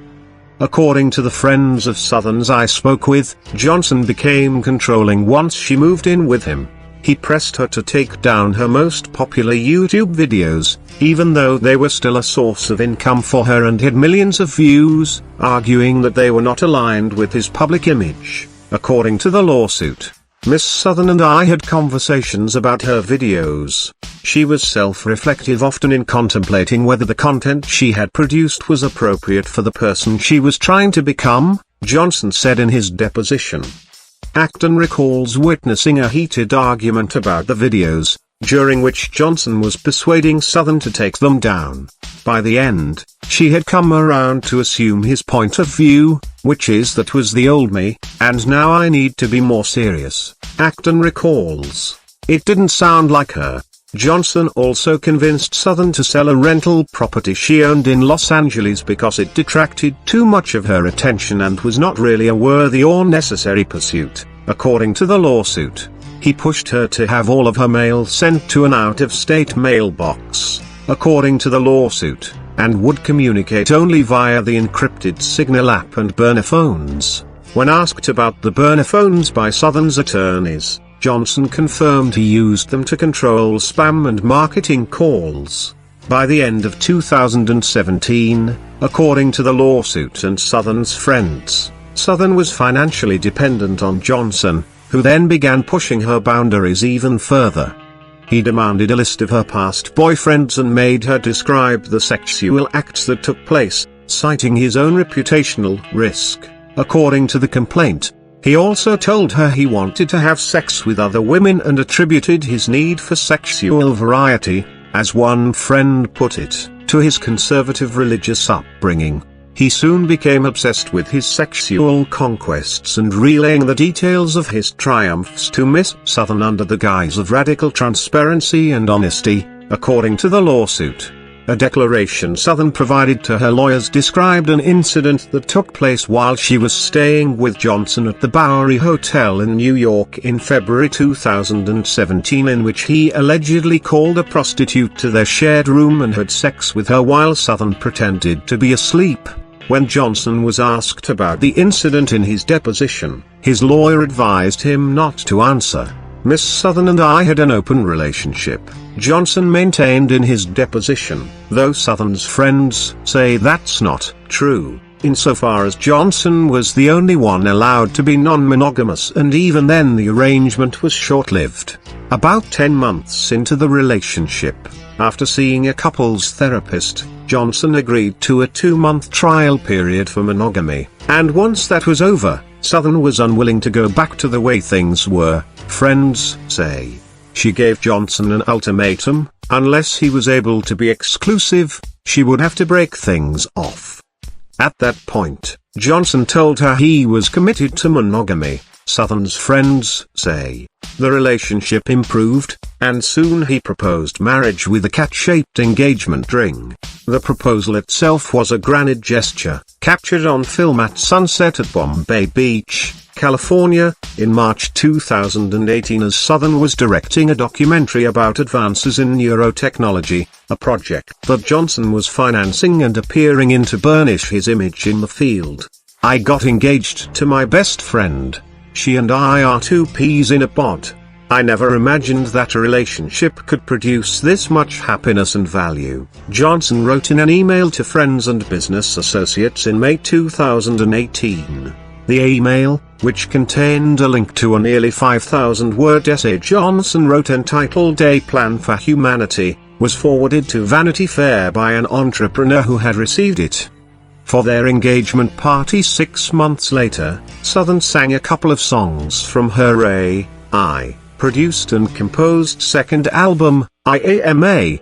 According to the friends of Southern's I spoke with, Johnson became controlling once she moved in with him. He pressed her to take down her most popular YouTube videos, even though they were still a source of income for her and had millions of views, arguing that they were not aligned with his public image. According to the lawsuit, Miss Southern and I had conversations about her videos. She was self-reflective, often in contemplating whether the content she had produced was appropriate for the person she was trying to become, Johnson said in his deposition. Acton recalls witnessing a heated argument about the videos, during which Johnson was persuading Southern to take them down. By the end, she had come around to assume his point of view, which is that was the old me, and now I need to be more serious. Acton recalls, "It didn't sound like her." Johnson also convinced Southern to sell a rental property she owned in Los Angeles because it detracted too much of her attention and was not really a worthy or necessary pursuit. According to the lawsuit, he pushed her to have all of her mail sent to an out-of-state mailbox, according to the lawsuit, and would communicate only via the encrypted Signal app and burner phones. When asked about the burner phones by Southern's attorneys, Johnson confirmed he used them to control spam and marketing calls. By the end of 2017, according to the lawsuit and Southern's friends, Southern was financially dependent on Johnson, who then began pushing her boundaries even further. He demanded a list of her past boyfriends and made her describe the sexual acts that took place, citing his own reputational risk. According to the complaint, he also told her he wanted to have sex with other women and attributed his need for sexual variety, as one friend put it, to his conservative religious upbringing. He soon became obsessed with his sexual conquests and relaying the details of his triumphs to Miss Southern under the guise of radical transparency and honesty, according to the lawsuit. A declaration Southern provided to her lawyers described an incident that took place while she was staying with Johnson at the Bowery Hotel in New York in February 2017, in which he allegedly called a prostitute to their shared room and had sex with her while Southern pretended to be asleep. When Johnson was asked about the incident in his deposition, his lawyer advised him not to answer. Miss Southern and I had an open relationship, Johnson maintained in his deposition, though Southern's friends say that's not true, insofar as Johnson was the only one allowed to be non-monogamous, and even then the arrangement was short-lived. About 10 months into the relationship, After seeing a couples therapist, Johnson agreed to a 2-month trial period for monogamy, and once that was over, Southern was unwilling to go back to the way things were, friends say. She gave Johnson an ultimatum: unless he was able to be exclusive, she would have to break things off. At that point, Johnson told her he was committed to monogamy. Southern's friends say the relationship improved, and soon he proposed marriage with a cat-shaped engagement ring. The proposal itself was a grand gesture, captured on film at sunset at Bombay Beach, California, in March 2018 as Southern was directing a documentary about advances in neurotechnology, a project that Johnson was financing and appearing in to burnish his image in the field. "I got engaged to my best friend. She and I are two peas in a pod. I never imagined that a relationship could produce this much happiness and value," Johnson wrote in an email to friends and business associates in May 2018. The email, which contained a link to a nearly 5,000-word essay Johnson wrote entitled "A Plan for Humanity," was forwarded to Vanity Fair by an entrepreneur who had received it. For their engagement party 6 months later, Southern sang a couple of songs from her A.I. produced and composed second album, IAMA.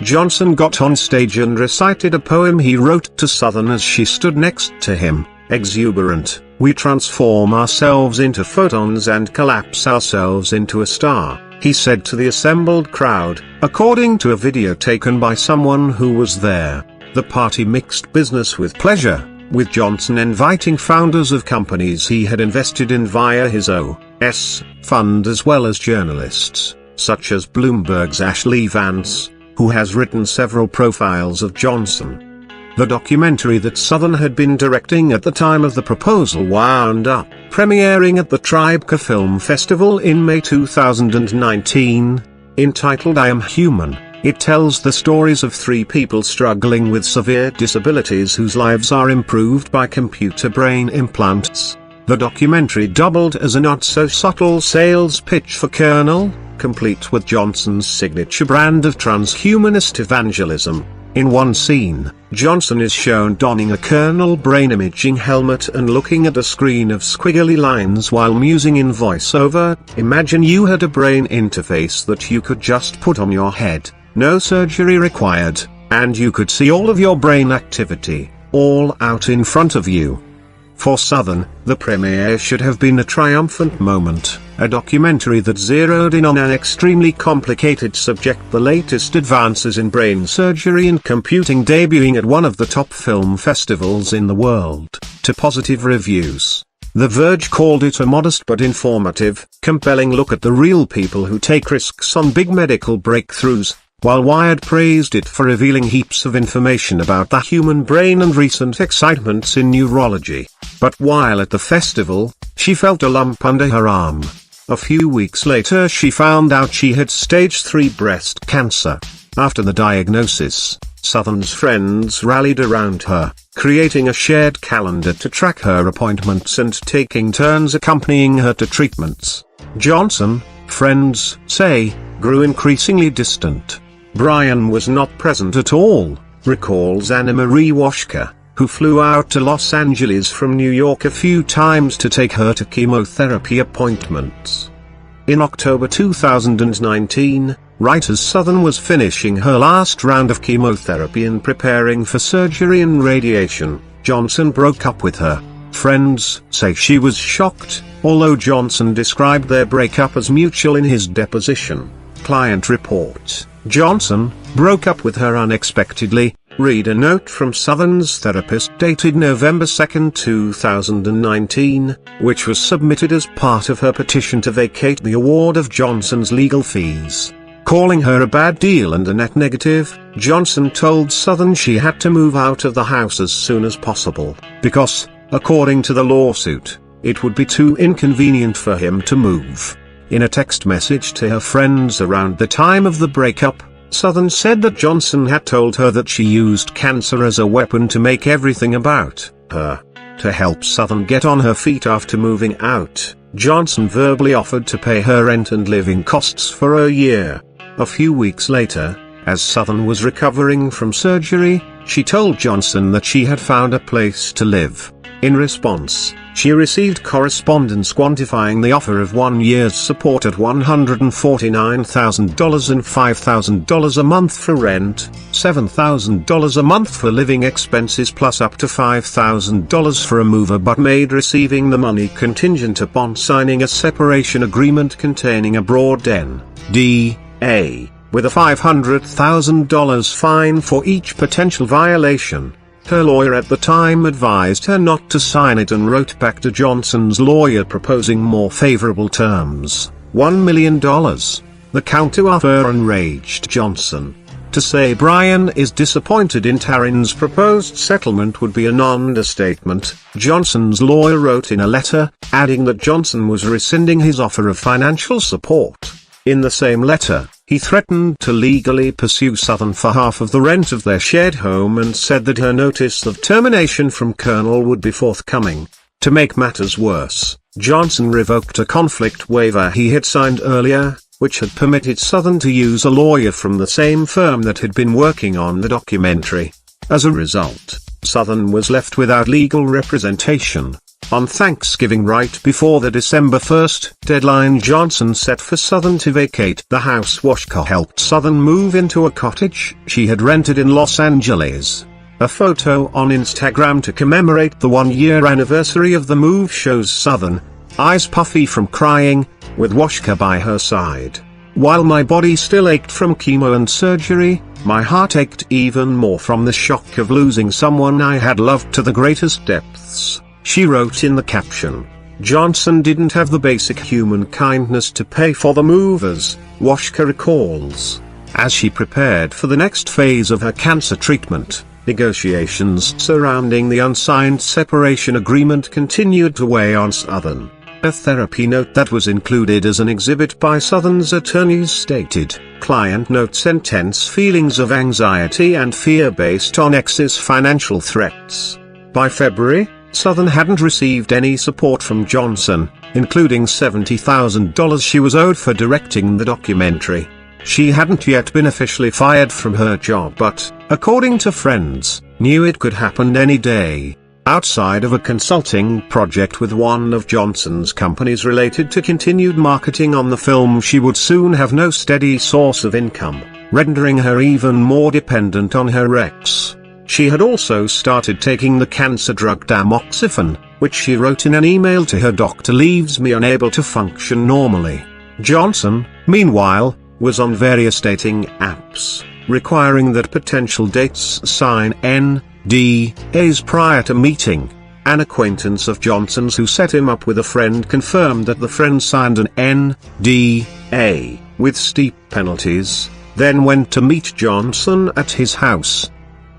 Johnson got on stage and recited a poem he wrote to Southern as she stood next to him. Exuberant, "We transform ourselves into photons and collapse ourselves into a star," he said to the assembled crowd, according to a video taken by someone who was there. The party mixed business with pleasure, with Johnson inviting founders of companies he had invested in via his O.S. fund as well as journalists, such as Bloomberg's Ashley Vance, who has written several profiles of Johnson. The documentary that Southern had been directing at the time of the proposal wound up premiering at the Tribeca Film Festival in May 2019. Entitled "I Am Human," it tells the stories of 3 people struggling with severe disabilities whose lives are improved by computer brain implants. The documentary doubled as a not-so-subtle sales pitch for Colonel, complete with Johnson's signature brand of transhumanist evangelism. In one scene, Johnson is shown donning a Colonel brain imaging helmet and looking at a screen of squiggly lines while musing in voiceover, "Imagine you had a brain interface that you could just put on your head. No surgery required, and you could see all of your brain activity, all out in front of you." For Southern, the premiere should have been a triumphant moment, a documentary that zeroed in on an extremely complicated subject, the latest advances in brain surgery and computing, debuting at one of the top film festivals in the world, to positive reviews. The Verge called it a modest but informative, compelling look at the real people who take risks on big medical breakthroughs, while Wired praised it for revealing heaps of information about the human brain and recent excitements in neurology. But while at the festival, she felt a lump under her arm. A few weeks later she found out she had stage 3 breast cancer. After the diagnosis, Southern's friends rallied around her, creating a shared calendar to track her appointments and taking turns accompanying her to treatments. Johnson, friends say, grew increasingly distant. Brian was not present at all, recalls Anna Marie Washka, who flew out to Los Angeles from New York a few times to take her to chemotherapy appointments. In October 2019, right as Southern was finishing her last round of chemotherapy and preparing for surgery and radiation, Johnson broke up with her. Friends say she was shocked, although Johnson described their breakup as mutual in his deposition. Client reports, Johnson broke up with her unexpectedly. Read a note from Southern's therapist dated November 2, 2019, which was submitted as part of her petition to vacate the award of Johnson's legal fees. Calling her a bad deal and a net negative, Johnson told Southern she had to move out of the house as soon as possible, because, according to the lawsuit, it would be too inconvenient for him to move. In a text message to her friends around the time of the breakup, Southern said that Johnson had told her that she used cancer as a weapon to make everything about her. To help Southern get on her feet after moving out, Johnson verbally offered to pay her rent and living costs for a year. A few weeks later, As Southern was recovering from surgery, she told Johnson that she had found a place to live. In response, she received correspondence quantifying the offer of 1 year's support at $149,000 and $5,000 a month for rent, $7,000 a month for living expenses plus up to $5,000 for a mover, but made receiving the money contingent upon signing a separation agreement containing a broad N.D.A. with a $500,000 fine for each potential violation. Her lawyer at the time advised her not to sign it and wrote back to Johnson's lawyer proposing more favorable terms, $1 million. The counteroffer enraged Johnson. To say Brian is disappointed in Taryn's proposed settlement would be an understatement, Johnson's lawyer wrote in a letter, adding that Johnson was rescinding his offer of financial support. In the same letter, he threatened to legally pursue Southern for half of the rent of their shared home and said that her notice of termination from Colonel would be forthcoming. To make matters worse, Johnson revoked a conflict waiver he had signed earlier, which had permitted Southern to use a lawyer from the same firm that had been working on the documentary. As a result, Southern was left without legal representation. On Thanksgiving, right before the December 1st deadline Johnson set for Southern to vacate the house, Washka helped Southern move into a cottage she had rented in Los Angeles. A photo on Instagram to commemorate the 1-year anniversary of the move shows Southern, eyes puffy from crying, with Washka by her side. While my body still ached from chemo and surgery, my heart ached even more from the shock of losing someone I had loved to the greatest depths. She wrote in the caption. Johnson didn't have the basic human kindness to pay for the movers, Washka recalls. As she prepared for the next phase of her cancer treatment, negotiations surrounding the unsigned separation agreement continued to weigh on Southern. A therapy note that was included as an exhibit by Southern's attorneys stated, "Client notes intense feelings of anxiety and fear based on ex's financial threats." By February, Southern hadn't received any support from Johnson, including $70,000 she was owed for directing the documentary. She hadn't yet been officially fired from her job but, according to friends, knew it could happen any day. Outside of a consulting project with one of Johnson's companies related to continued marketing on the film, she would soon have no steady source of income, rendering her even more dependent on her ex. She had also started taking the cancer drug tamoxifen, which she wrote in an email to her doctor leaves me unable to function normally. Johnson, meanwhile, was on various dating apps, requiring that potential dates sign NDAs prior to meeting. An acquaintance of Johnson's who set him up with a friend confirmed that the friend signed an NDA, with steep penalties, then went to meet Johnson at his house.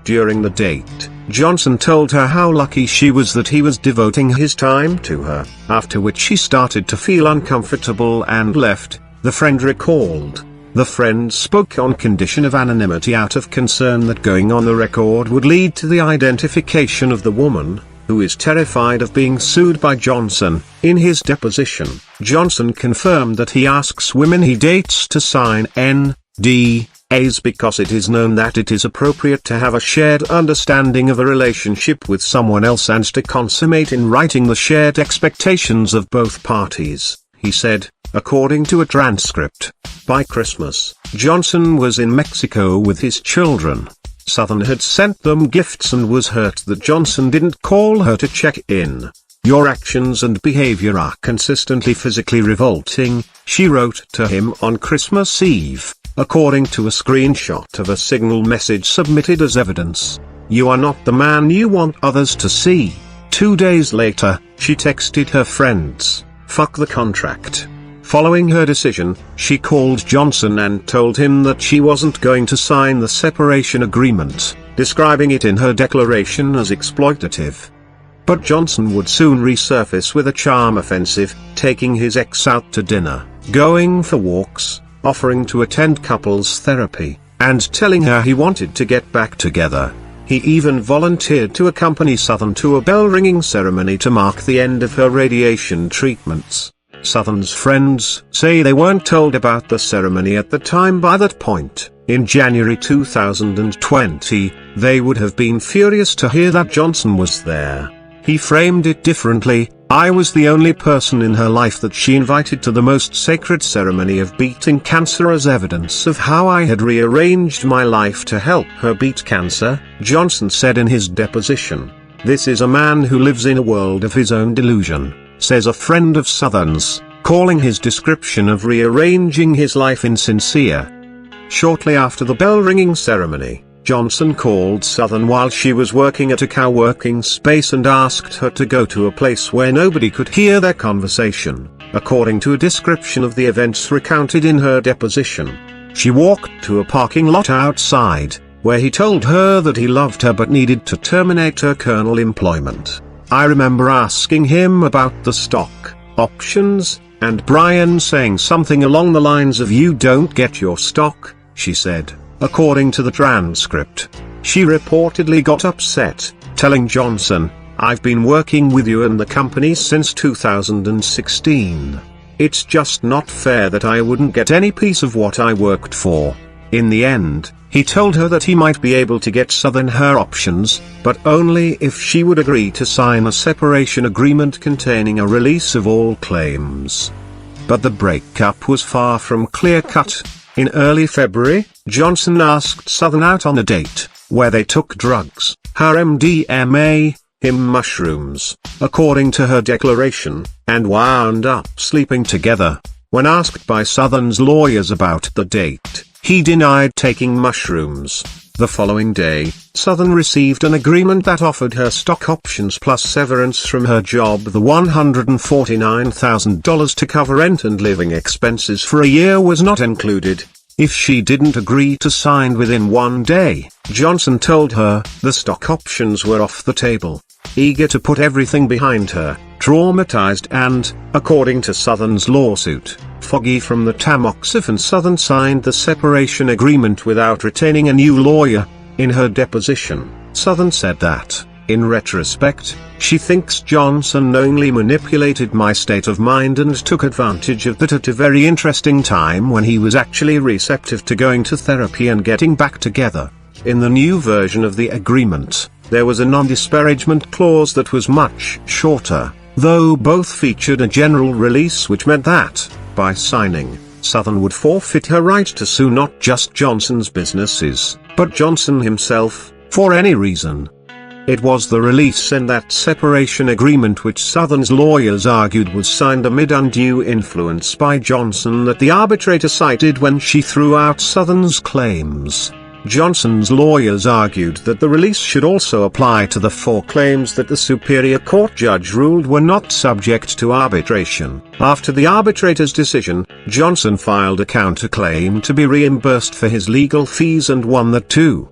During the date, Johnson told her how lucky she was that he was devoting his time to her, after which she started to feel uncomfortable and left, the friend recalled. The friend spoke on condition of anonymity out of concern that going on the record would lead to the identification of the woman, who is terrified of being sued by Johnson. In his deposition, Johnson confirmed that he asks women he dates to sign NDAs because it is known that it is appropriate to have a shared understanding of a relationship with someone else and to consummate in writing the shared expectations of both parties, he said, according to a transcript. By Christmas, Johnson was in Mexico with his children. Southern had sent them gifts and was hurt that Johnson didn't call her to check in. Your actions and behavior are consistently physically revolting, she wrote to him on Christmas Eve, according to a screenshot of a Signal message submitted as evidence. You are not the man you want others to see. 2 days later, she texted her friends, "Fuck the contract." Following her decision, she called Johnson and told him that she wasn't going to sign the separation agreement, describing it in her declaration as exploitative. But Johnson would soon resurface with a charm offensive, taking his ex out to dinner, going for walks, offering to attend couples therapy, and telling her he wanted to get back together. He even volunteered to accompany Southern to a bell-ringing ceremony to mark the end of her radiation treatments. Southern's friends say they weren't told about the ceremony at the time. By that point, in January 2020, they would have been furious to hear that Johnson was there. He framed it differently: "I was the only person in her life that she invited to the most sacred ceremony of beating cancer as evidence of how I had rearranged my life to help her beat cancer," Johnson said in his deposition. "This is a man who lives in a world of his own delusion," says a friend of Southern's, calling his description of rearranging his life insincere. Shortly after the bell-ringing ceremony, Johnson called Southern while she was working at a co-working space and asked her to go to a place where nobody could hear their conversation, according to a description of the events recounted in her deposition. She walked to a parking lot outside, where he told her that he loved her but needed to terminate her Colonel employment. "I remember asking him about the stock options, and Brian saying something along the lines of 'you don't get your stock,'" she said, according to the transcript. She reportedly got upset, telling Johnson, "I've been working with you and the company since 2016. It's just not fair that I wouldn't get any piece of what I worked for." In the end, he told her that he might be able to get Southern her options, but only if she would agree to sign a separation agreement containing a release of all claims. But the breakup was far from clear-cut. In early February, Johnson asked Southern out on a date, where they took drugs, her MDMA, him mushrooms, according to her declaration, and wound up sleeping together. When asked by Southern's lawyers about the date, he denied taking mushrooms. The following day, Southern received an agreement that offered her stock options plus severance from her job, the $149,000 to cover rent and living expenses for a year was not included. If she didn't agree to sign within one day, Johnson told her the stock options were off the table. Eager to put everything behind her, traumatized and, according to Southern's lawsuit, foggy from the tamoxifen, Southern signed the separation agreement without retaining a new lawyer. In her deposition, Southern said that, in retrospect, she thinks Johnson knowingly manipulated my state of mind and took advantage of that at a very interesting time when he was actually receptive to going to therapy and getting back together. In the new version of the agreement, there was a non-disparagement clause that was much shorter, though both featured a general release, which meant that, by signing, Southern would forfeit her right to sue not just Johnson's businesses, but Johnson himself, for any reason. It was the release and that separation agreement which Southern's lawyers argued was signed amid undue influence by Johnson that the arbitrator cited when she threw out Southern's claims. Johnson's lawyers argued that the release should also apply to the 4 claims that the Superior Court judge ruled were not subject to arbitration. After the arbitrator's decision, Johnson filed a counterclaim to be reimbursed for his legal fees and won that too.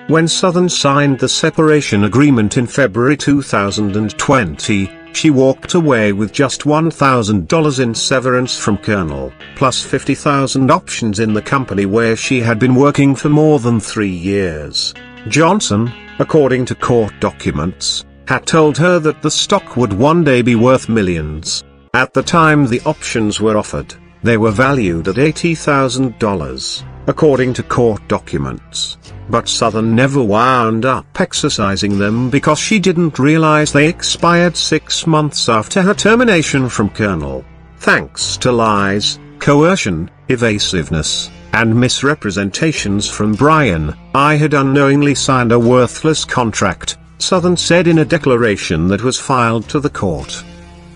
When Southern signed the separation agreement in February 2020, she walked away with just $1,000 in severance from Colonel, plus 50,000 options in the company where she had been working for more than 3 years. Johnson, according to court documents, had told her that the stock would one day be worth millions. At the time the options were offered, they were valued at $80,000, according to court documents. But Southern never wound up exercising them because she didn't realize they expired 6 months after her termination from Colonel. Thanks to lies, coercion, evasiveness, and misrepresentations from Brian, I had unknowingly signed a worthless contract, Southern said in a declaration that was filed to the court.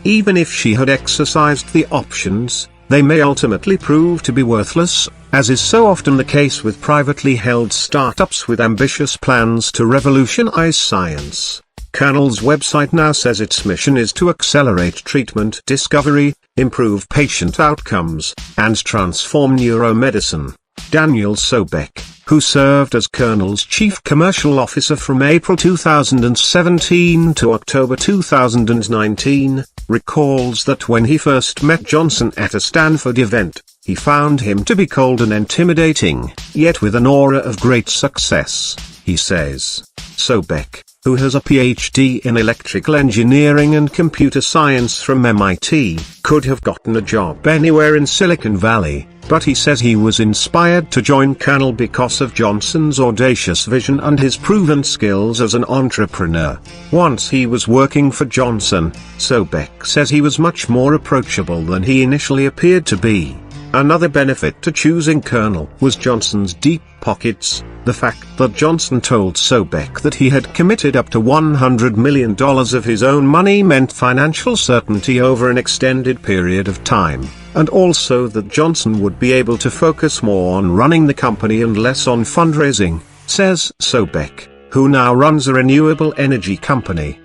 Even if she had exercised the options, they may ultimately prove to be worthless, as is so often the case with privately held startups with ambitious plans to revolutionize science. Colonel's website now says its mission is to accelerate treatment discovery, improve patient outcomes, and transform neuromedicine. Daniel Sobek, who served as Colonel's chief commercial officer from April 2017 to October 2019, recalls that when he first met Johnson at a Stanford event, he found him to be cold and intimidating, yet with an aura of great success, he says. Sobek, who has a PhD in electrical engineering and computer science from MIT, could have gotten a job anywhere in Silicon Valley, but he says he was inspired to join Colonel because of Johnson's audacious vision and his proven skills as an entrepreneur. Once he was working for Johnson, Sobek says he was much more approachable than he initially appeared to be. Another benefit to choosing Colonel was Johnson's deep pockets. The fact that Johnson told Sobek that he had committed up to $100 million of his own money meant financial certainty over an extended period of time, and also that Johnson would be able to focus more on running the company and less on fundraising, says Sobek, who now runs a renewable energy company.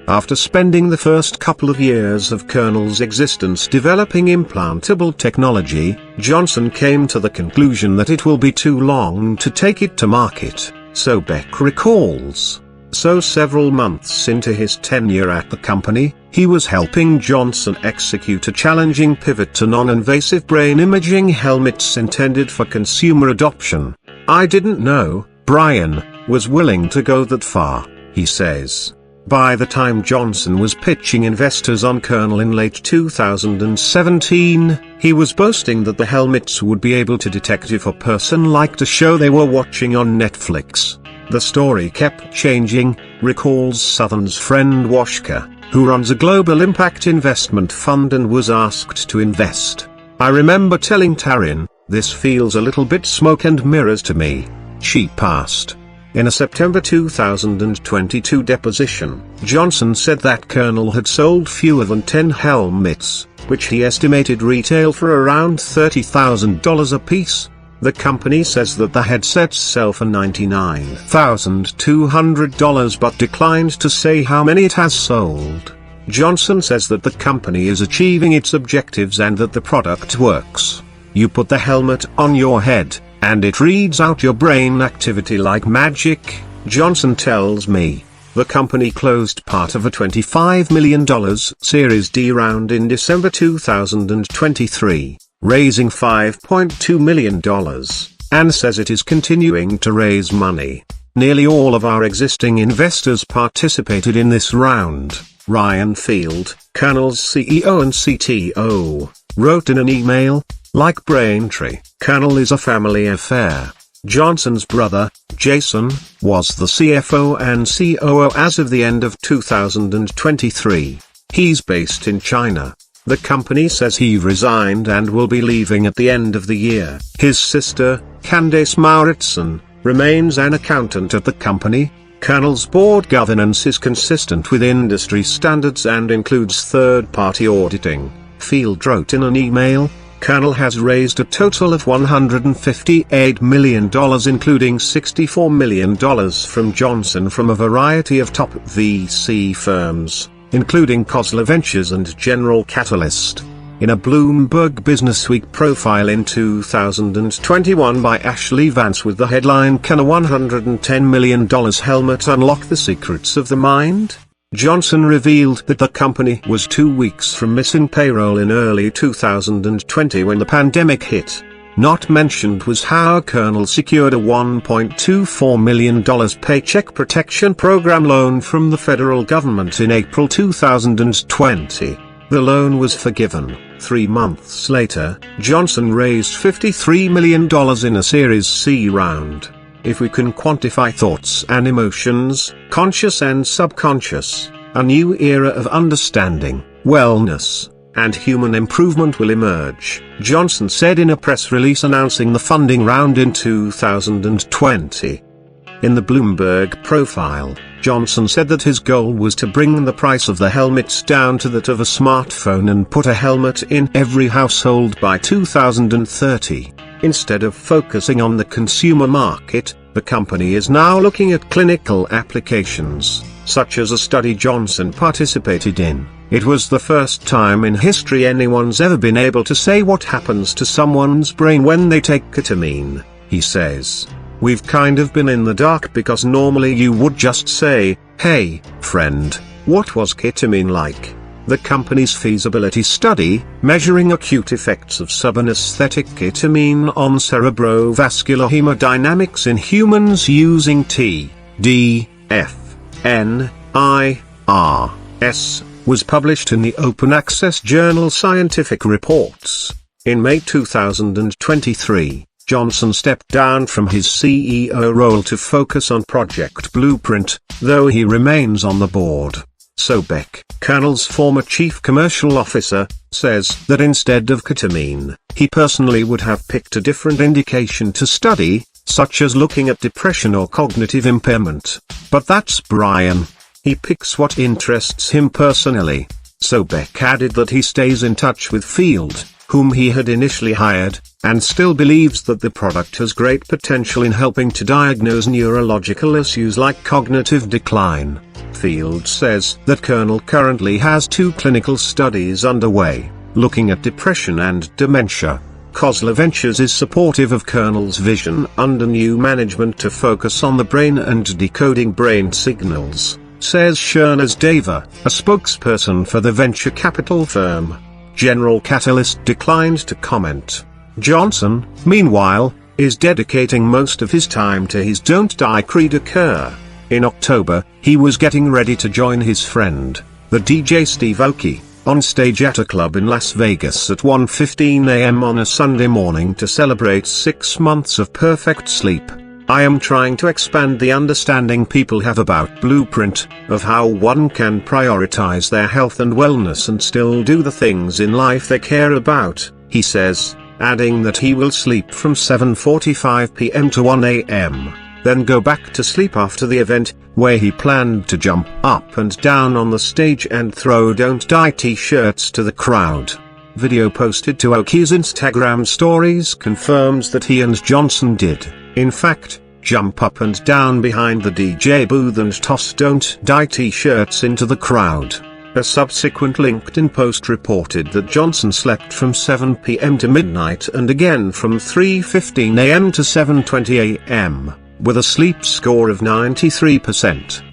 After spending the first couple of years of Colonel's existence developing implantable technology, Johnson came to the conclusion that it will be too long to take it to market, Sobek recalls. So several months into his tenure at the company, he was helping Johnson execute a challenging pivot to non-invasive brain imaging helmets intended for consumer adoption. "I didn't know Brian was willing to go that far," he says. By the time Johnson was pitching investors on Colonel in late 2017, he was boasting that the helmets would be able to detect if a person liked a show they were watching on Netflix. The story kept changing, recalls Southern's friend Washka, who runs a global impact investment fund and was asked to invest. "I remember telling Taryn, this feels a little bit smoke and mirrors to me." She passed. In a September 2022 deposition, Johnson said that Colonel had sold fewer than 10 helmets, which he estimated retail for around $30,000 apiece. The company says that the headsets sell for $99,200 but declined to say how many it has sold. Johnson says that the company is achieving its objectives and that the product works. "You put the helmet on your head, and it reads out your brain activity like magic," Johnson tells me. The company closed part of a $25 million Series D round in December 2023, raising $5.2 million, and says it is continuing to raise money. "Nearly all of our existing investors participated in this round," Ryan Field, Colonel's CEO and CTO, wrote in an email. Like Braintree, Colonel is a family affair. Johnson's brother, Jason, was the CFO and COO as of the end of 2023. He's based in China. The company says he resigned and will be leaving at the end of the year. His sister, Candace Mauritson, remains an accountant at the company. Colonel's board governance is consistent with industry standards and includes third-party auditing, Field wrote in an email. Colonel has raised a total of $158 million, including $64 million from Johnson from a variety of top VC firms, including Kozler Ventures and General Catalyst. In a Bloomberg Businessweek profile in 2021 by Ashley Vance with the headline "Can a $110 million helmet unlock the secrets of the mind?" Johnson revealed that the company was 2 weeks from missing payroll in early 2020 when the pandemic hit. Not mentioned was how Colonel secured a $1.24 million Paycheck Protection Program loan from the federal government in April 2020. The loan was forgiven. 3 months later, Johnson raised $53 million in a Series C round. If we can quantify thoughts and emotions, conscious and subconscious, a new era of understanding, wellness, and human improvement will emerge, Johnson said in a press release announcing the funding round in 2020. In the Bloomberg profile, Johnson said that his goal was to bring the price of the helmets down to that of a smartphone and put a helmet in every household by 2030. Instead of focusing on the consumer market, the company is now looking at clinical applications, such as a study Johnson participated in. It was the first time in history anyone's ever been able to say what happens to someone's brain when they take ketamine, he says. We've kind of been in the dark because normally you would just say, "Hey, friend, what was ketamine like?" The company's feasibility study, measuring acute effects of subanesthetic ketamine on cerebrovascular hemodynamics in humans using TDF, was published in the open access journal Scientific Reports. In May 2023, Johnson stepped down from his CEO role to focus on Project Blueprint, though he remains on the board. Sobek, Colonel's former chief commercial officer, says that instead of ketamine, he personally would have picked a different indication to study, such as looking at depression or cognitive impairment. But that's Brian. He picks what interests him personally. Sobek added that he stays in touch with Field, whom he had initially hired, and still believes that the product has great potential in helping to diagnose neurological issues like cognitive decline. Field says that Colonel currently has 2 clinical studies underway, looking at depression and dementia. Khosla Ventures is supportive of Colonel's vision under new management to focus on the brain and decoding brain signals, says Shernaz Deva, a spokesperson for the venture capital firm. General Catalyst declined to comment. Johnson, meanwhile, is dedicating most of his time to his Don't Die creed occur. In October, he was getting ready to join his friend, the DJ Steve Aoki, on stage at a club in Las Vegas at 1:15 a.m. on a Sunday morning to celebrate 6 months of perfect sleep. I am trying to expand the understanding people have about Blueprint, of how one can prioritize their health and wellness and still do the things in life they care about, he says, adding that he will sleep from 7:45 p.m. to 1 a.m., then go back to sleep after the event, where he planned to jump up and down on the stage and throw Don't Die t-shirts to the crowd. Video posted to Aoki's Instagram stories confirms that he and Johnson did, in fact, jump up and down behind the DJ booth and toss Don't Die t-shirts into the crowd. A subsequent LinkedIn post reported that Johnson slept from 7 p.m. to midnight and again from 3:15 a.m. to 7:20 a.m., with a sleep score of 93%.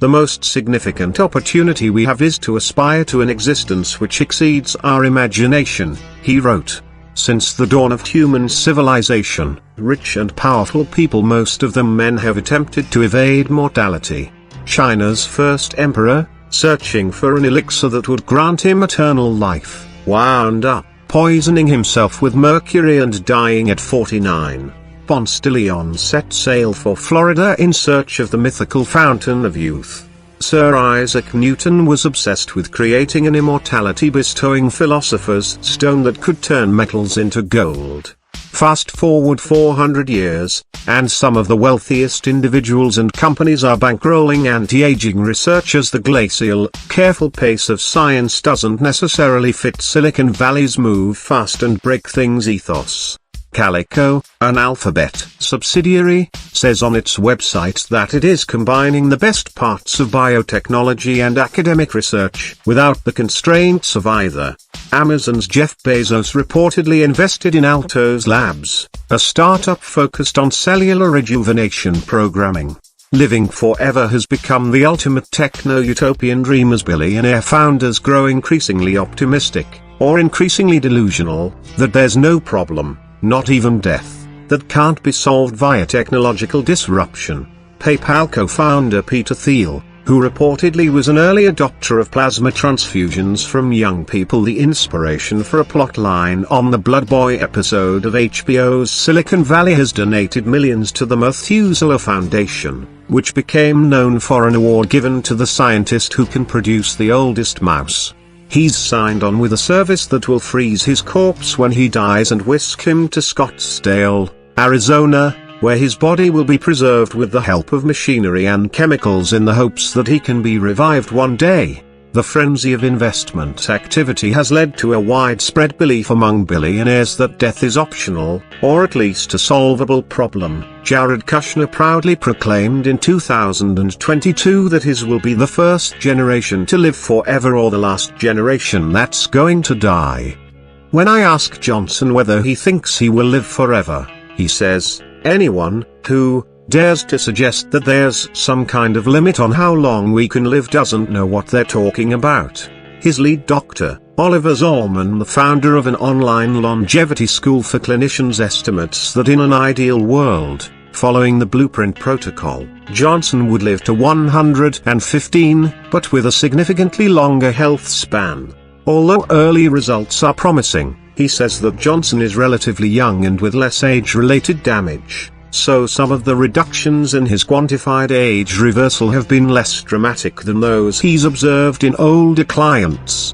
The most significant opportunity we have is to aspire to an existence which exceeds our imagination, he wrote. Since the dawn of human civilization, rich and powerful people, most of them men, have attempted to evade mortality. China's first emperor, searching for an elixir that would grant him eternal life, wound up poisoning himself with mercury and dying at 49. Ponce de Leon set sail for Florida in search of the mythical fountain of youth. Sir Isaac Newton was obsessed with creating an immortality-bestowing philosopher's stone that could turn metals into gold. Fast forward 400 years, and some of the wealthiest individuals and companies are bankrolling anti-aging research as the glacial, careful pace of science doesn't necessarily fit Silicon Valley's move fast and break things ethos. Calico, an Alphabet subsidiary, says on its website that it is combining the best parts of biotechnology and academic research without the constraints of either. Amazon's Jeff Bezos reportedly invested in Altos Labs, a startup focused on cellular rejuvenation programming. Living forever has become the ultimate techno-utopian dream as billionaire founders grow increasingly optimistic, or increasingly delusional, that there's no problem, not even death, that can't be solved via technological disruption. PayPal co-founder Peter Thiel, who reportedly was an early adopter of plasma transfusions from young people, the inspiration for a plotline on the Blood Boy episode of HBO's Silicon Valley, has donated millions to the Methuselah Foundation, which became known for an award given to the scientist who can produce the oldest mouse. He's signed on with a service that will freeze his corpse when he dies and whisk him to Scottsdale, Arizona, where his body will be preserved with the help of machinery and chemicals in the hopes that he can be revived one day. The frenzy of investment activity has led to a widespread belief among billionaires that death is optional, or at least a solvable problem. Jared Kushner proudly proclaimed in 2022 that his will be the first generation to live forever or the last generation that's going to die. When I ask Johnson whether he thinks he will live forever, he says, anyone who dares to suggest that there's some kind of limit on how long we can live doesn't know what they're talking about. His lead doctor, Oliver Zollman, the founder of an online longevity school for clinicians, estimates that in an ideal world, Following the blueprint protocol, Johnson would live to 115, but with a significantly longer health span. Although early results are promising, he says that Johnson is relatively young and with less age-related damage, so some of the reductions in his quantified age reversal have been less dramatic than those he's observed in older clients.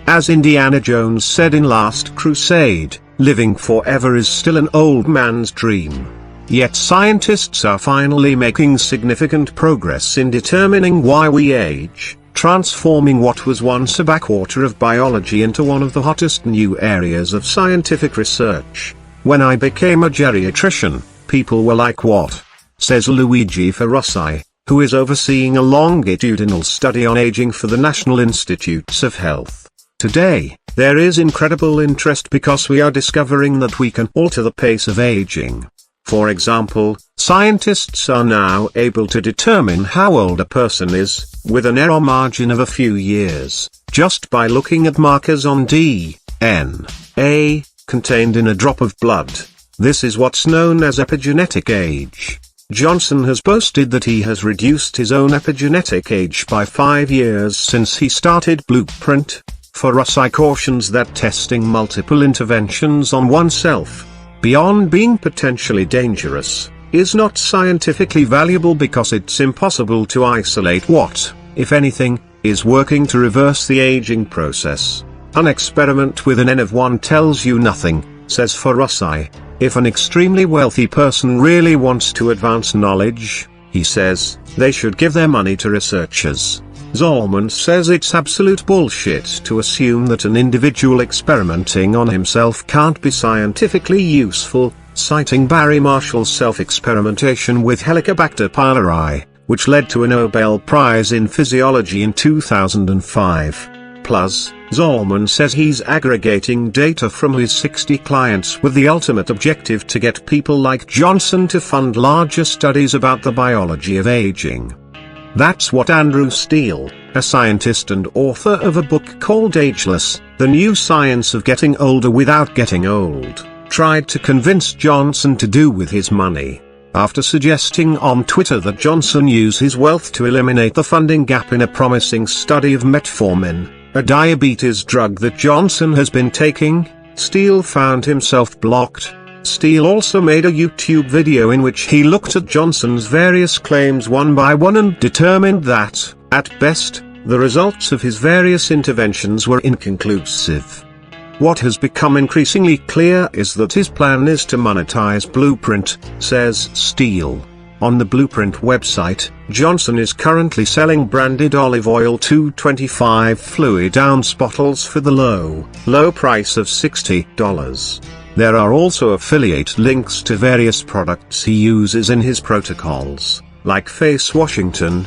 As Indiana Jones said in Last Crusade, living forever is still an old man's dream. Yet scientists are finally making significant progress in determining why we age, transforming what was once a backwater of biology into one of the hottest new areas of scientific research. When I became a geriatrician, people were like, "What?" says Luigi Ferrossi, who is overseeing a longitudinal study on aging for the National Institutes of Health. Today, there is incredible interest because we are discovering that we can alter the pace of aging. For example, scientists are now able to determine how old a person is, with an error margin of a few years, just by looking at markers on DNA contained in a drop of blood. This is what's known as epigenetic age. Johnson has boasted that he has reduced his own epigenetic age by 5 years since he started Blueprint. Ferrossi cautions that testing multiple interventions on oneself, beyond being potentially dangerous, is not scientifically valuable because it's impossible to isolate what, if anything, is working to reverse the aging process. An experiment with an N of 1 tells you nothing, says Ferrossi. If an extremely wealthy person really wants to advance knowledge, he says, they should give their money to researchers. Zolman says it's absolute bullshit to assume that an individual experimenting on himself can't be scientifically useful, citing Barry Marshall's self-experimentation with Helicobacter pylori, which led to a Nobel Prize in Physiology in 2005. Plus, Zolman says he's aggregating data from his 60 clients with the ultimate objective to get people like Johnson to fund larger studies about the biology of aging. That's what Andrew Steele, a scientist and author of a book called Ageless, The New Science of Getting Older Without Getting Old, tried to convince Johnson to do with his money. After suggesting on Twitter that Johnson use his wealth to eliminate the funding gap in a promising study of metformin, a diabetes drug that Johnson has been taking, Steele found himself blocked. Steele also made a YouTube video in which he looked at Johnson's various claims one by one and determined that, at best, the results of his various interventions were inconclusive. What has become increasingly clear is that his plan is to monetize Blueprint, says Steele. On the Blueprint website, Johnson is currently selling branded olive oil 225 fluid ounce bottles for the low price of $60. There are also affiliate links to various products he uses in his protocols, like Face Washington.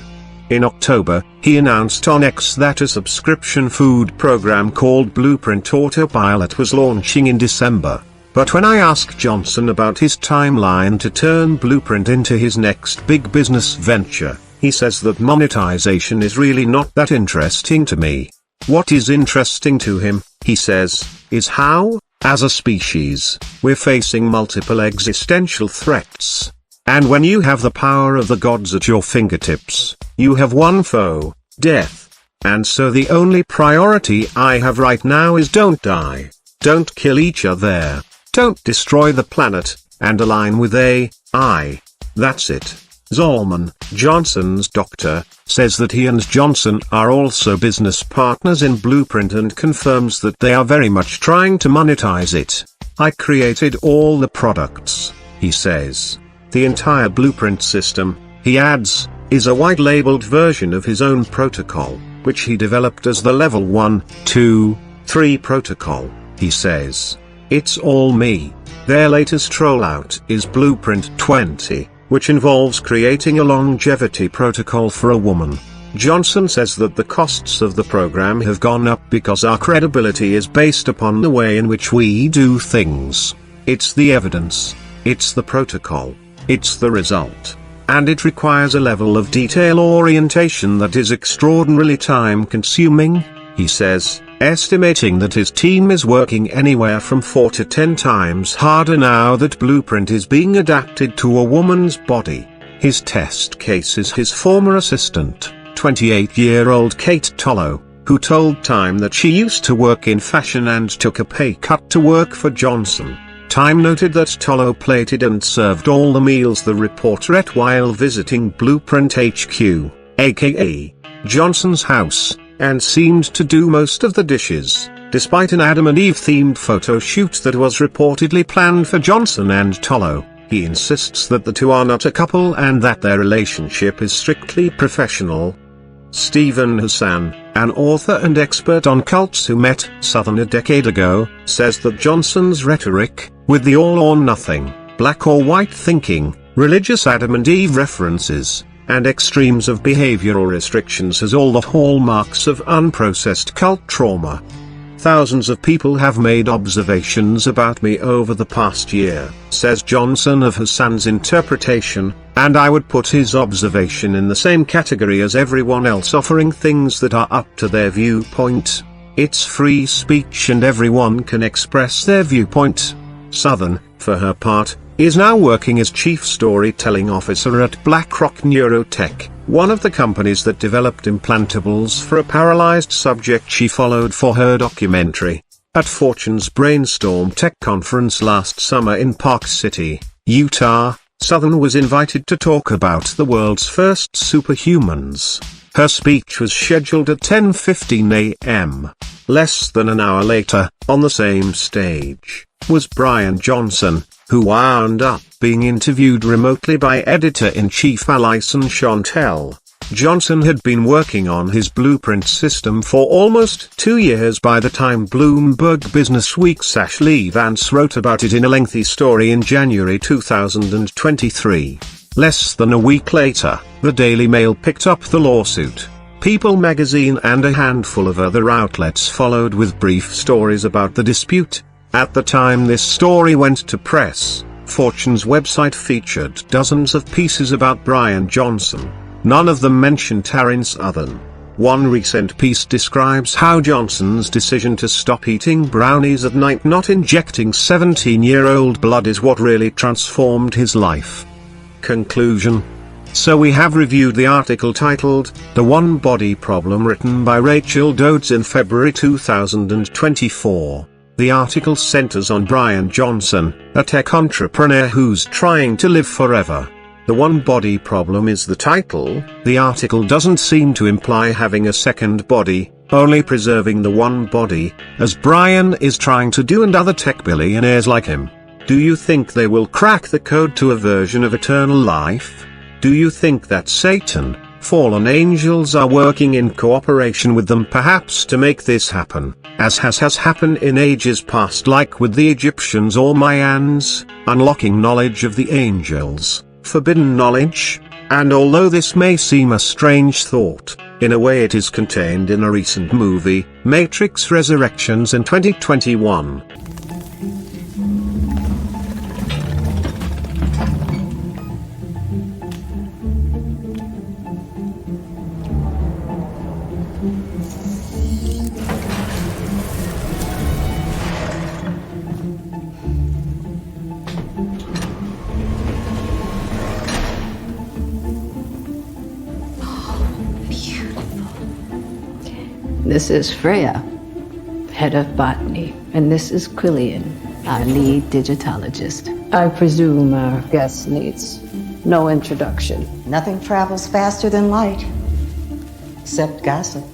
In October, he announced on X that a subscription food program called Blueprint Autopilot was launching in December. But when I asked Johnson about his timeline to turn Blueprint into his next big business venture, he says that monetization is really not that interesting to me. What is interesting to him, he says, is how, as a species, we're facing multiple existential threats. And when you have the power of the gods at your fingertips, you have one foe, death. And so the only priority I have right now is don't die, don't kill each other, don't destroy the planet, and align with AI. That's it. Zolman, Johnson's doctor, says that he and Johnson are also business partners in Blueprint and confirms that they are very much trying to monetize it. I created all the products, he says. The entire Blueprint system, he adds, is a white-labeled version of his own protocol, which he developed as the Level 1, 2, 3 protocol, he says. It's all me. Their latest rollout is Blueprint 20, which involves creating a longevity protocol for a woman. Johnson says that the costs of the program have gone up because our credibility is based upon the way in which we do things. It's the evidence, it's the protocol, it's the result. And it requires a level of detail orientation that is extraordinarily time-consuming, he says. estimating that his team is working anywhere from 4 to 10 times harder now that Blueprint is being adapted to a woman's body. His test case is his former assistant, 28-year-old Kate Tollo, who told Time that she used to work in fashion and took a pay cut to work for Johnson. Time noted that Tollo plated and served all the meals the reporter ate while visiting Blueprint HQ, aka Johnson's house, and seemed to do most of the dishes, despite an Adam and Eve themed photo shoot that was reportedly planned for Johnson and Tollo. He insists that the two are not a couple and that their relationship is strictly professional. Stephen Hassan, an author and expert on cults who met Southern a decade ago, says that Johnson's rhetoric, with the all or nothing, black or white thinking, religious Adam and Eve references, and extremes of behavioral restrictions has all the hallmarks of unprocessed cult trauma. Thousands of people have made observations about me over the past year, says Johnson of Hassan's interpretation, and I would put his observation in the same category as everyone else offering things that are up to their viewpoint. It's free speech and everyone can express their viewpoint. Southern, for her part, is now working as chief storytelling officer at BlackRock Neurotech, one of the companies that developed implantables for a paralyzed subject she followed for her documentary. At Fortune's Brainstorm Tech Conference last summer in Park City, Utah, Southern was invited to talk about the world's first superhumans. Her speech was scheduled at 10:15 a.m. Less than an hour later, on the same stage, was Brian Johnson, who wound up being interviewed remotely by editor-in-chief Alison Chantel. Johnson had been working on his Blueprint system for almost 2 years by the time Bloomberg Businessweek's Lee Vance wrote about it in a lengthy story in January 2023. Less than a week later, the Daily Mail picked up the lawsuit. People magazine and a handful of other outlets followed with brief stories about the dispute. At the time this story went to press, Fortune's website featured dozens of pieces about Brian Johnson. None of them mentioned Terence Othen. One recent piece describes how Johnson's decision to stop eating brownies at night, not injecting 17-year-old blood, is what really transformed his life. Conclusion. So we have reviewed the article titled, The One Body Problem, written by Rachel Dodds in February 2024. The article centers on Brian Johnson, a tech entrepreneur who's trying to live forever. The One Body Problem is the title. The article doesn't seem to imply having a second body, only preserving the one body, as Brian is trying to do and other tech billionaires like him. Do you think they will crack the code to a version of eternal life? Do you think that Satan, fallen angels are working in cooperation with them perhaps to make this happen, as has happened in ages past, like with the Egyptians or Mayans, unlocking knowledge of the angels, forbidden knowledge? And although this may seem a strange thought, in a way it is contained in a recent movie, Matrix Resurrections in 2021. This is Freya, head of botany, and this is Quillian, our lead digitalogist. I presume our guest needs no introduction. Nothing travels faster than light, except gossip.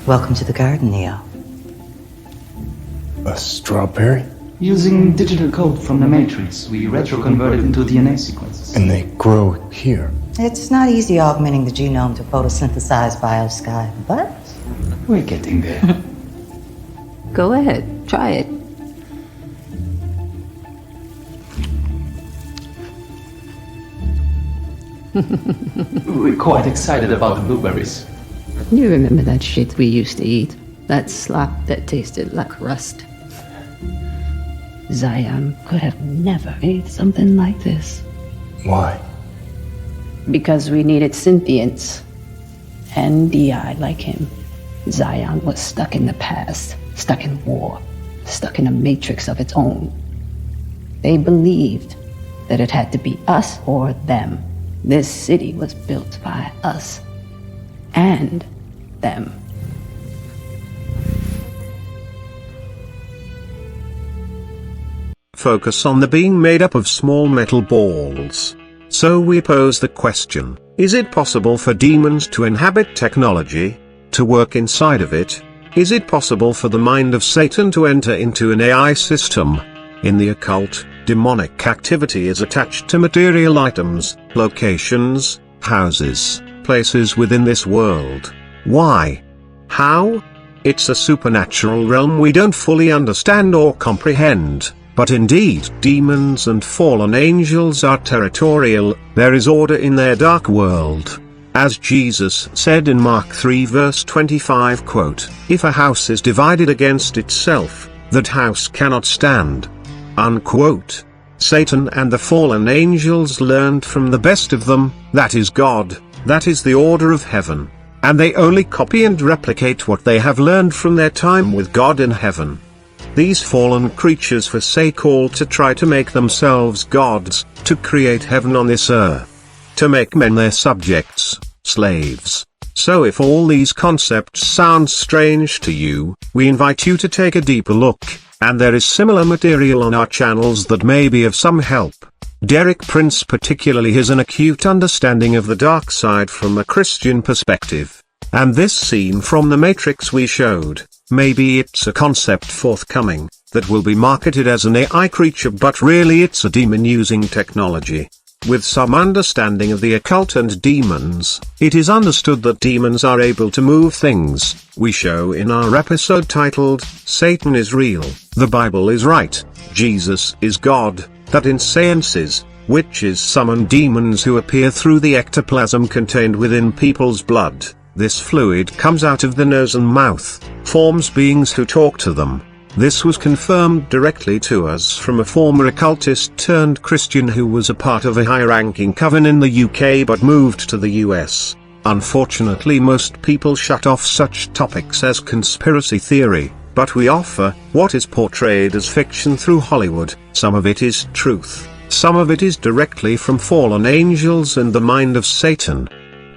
Welcome to the garden, Neo. A strawberry? Using digital code from the Matrix, we retro-convert it into DNA sequences. And they grow here. It's not easy augmenting the genome to photosynthesize biosky, but We're getting there. Go ahead, try it. We're quite excited about the blueberries. You remember that shit we used to eat? That slop that tasted like rust? Zion could have never made something like this. Why? Because we needed synthients and DI like him. Zion was stuck in the past, stuck in war, stuck in a matrix of its own. They believed that it had to be us or them. This city was built by us and them. Focus on the being made up of small metal balls. So we pose the question, is it possible for demons to inhabit technology, to work inside of it? Is it possible for the mind of Satan to enter into an AI system? In the occult, demonic activity is attached to material items, locations, houses, places within this world. Why? How? It's a supernatural realm we don't fully understand or comprehend. But indeed, demons and fallen angels are territorial, there is order in their dark world. As Jesus said in Mark 3 verse 25, quote, "If a house is divided against itself, that house cannot stand." Unquote. Satan and the fallen angels learned from the best of them, that is God, that is the order of heaven. And they only copy and replicate what they have learned from their time with God in heaven. These fallen creatures forsake all to try to make themselves gods, to create heaven on this earth, to make men their subjects, slaves. So if all these concepts sound strange to you, we invite you to take a deeper look, and there is similar material on our channels that may be of some help. Derek Prince particularly has an acute understanding of the dark side from a Christian perspective. And this scene from the Matrix we showed, maybe it's a concept forthcoming, that will be marketed as an AI creature but really it's a demon using technology. With some understanding of the occult and demons, it is understood that demons are able to move things. We show in our episode titled, Satan is Real, the Bible is Right, Jesus is God, that in seances, witches summon demons who appear through the ectoplasm contained within people's blood. This fluid comes out of the nose and mouth, forms beings who talk to them. This was confirmed directly to us from a former occultist turned Christian who was a part of a high-ranking coven in the UK but moved to the US. Unfortunately, most people shut off such topics as conspiracy theory, but we offer what is portrayed as fiction through Hollywood. Some of it is truth, some of it is directly from fallen angels and the mind of Satan.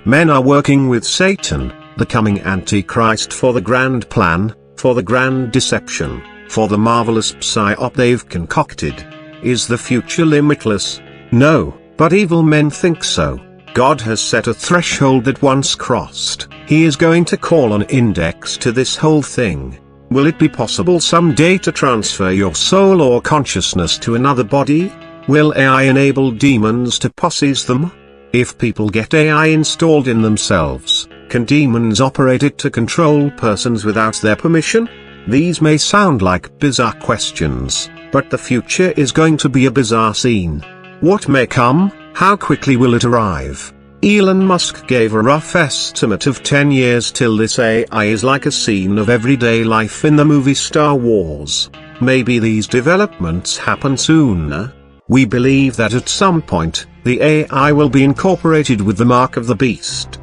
Men are working with Satan, the coming antichrist, for the grand plan, for the grand deception, for the marvelous psyop they've concocted. Is the future limitless? No, but evil men think so. God has set a threshold that once crossed, He is going to call an index to this whole thing. Will it be possible someday to transfer your soul or consciousness to another body? Will AI enable demons to possess them? If people get AI installed in themselves, can demons operate it to control persons without their permission? These may sound like bizarre questions, but the future is going to be a bizarre scene. What may come? How quickly will it arrive? Elon Musk gave a rough estimate of 10 years till this AI is like a scene of everyday life in the movie Star Wars. Maybe these developments happen sooner. We believe that at some point, the AI will be incorporated with the mark of the beast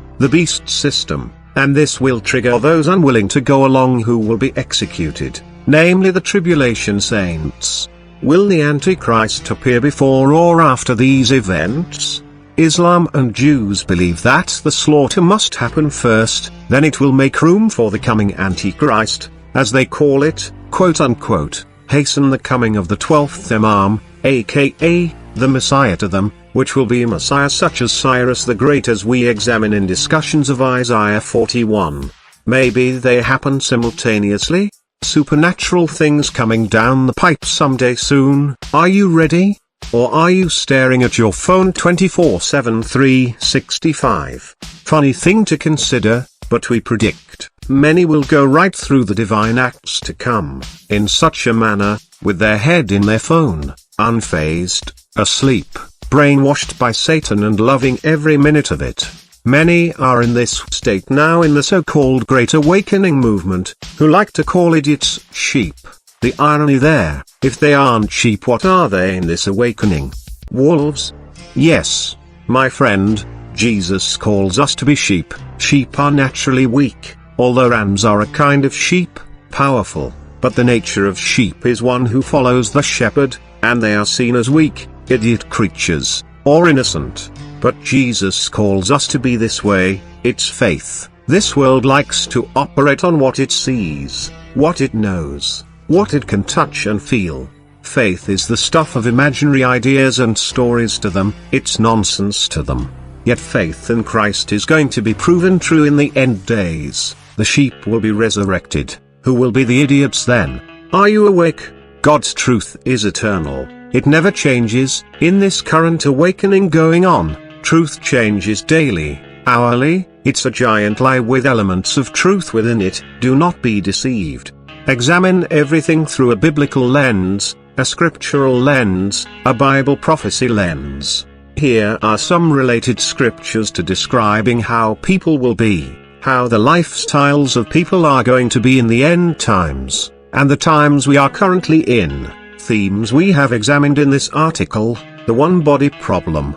system, and this will trigger those unwilling to go along who will be executed, namely the tribulation saints. Will the Antichrist appear before or after these events? Islam and Jews believe that the slaughter must happen first, then it will make room for the coming Antichrist, as they call it, quote unquote, hasten the coming of the 12th Imam, aka, the Messiah to them, which will be a Messiah such as Cyrus the Great as we examine in discussions of Isaiah 41. Maybe they happen simultaneously? Supernatural things coming down the pipe someday soon. Are you ready? Or are you staring at your phone 24/7 365? Funny thing to consider, but we predict many will go right through the divine acts to come, in such a manner, with their head in their phone, unfazed, asleep, brainwashed by Satan and loving every minute of it. Many are in this state now in the so-called Great Awakening movement, who like to call it its sheep. The irony there, if they aren't sheep, what are they in this awakening? Wolves? Yes, my friend, Jesus calls us to be sheep. Sheep are naturally weak, although rams are a kind of sheep, powerful, but the nature of sheep is one who follows the shepherd, and they are seen as weak, idiot creatures, or innocent. But Jesus calls us to be this way. It's faith. This world likes to operate on what it sees, what it knows, what it can touch and feel. Faith is the stuff of imaginary ideas and stories to them, it's nonsense to them. Yet faith in Christ is going to be proven true in the end days. The sheep will be resurrected. Who will be the idiots then? Are you awake? God's truth is eternal. It never changes. In this current awakening going on, truth changes daily, hourly. It's a giant lie with elements of truth within it. Do not be deceived. Examine everything through a biblical lens, a scriptural lens, a Bible prophecy lens. Here are some related scriptures to describing how people will be, how the lifestyles of people are going to be in the end times, and the times we are currently in. Themes we have examined in this article: the one-body problem.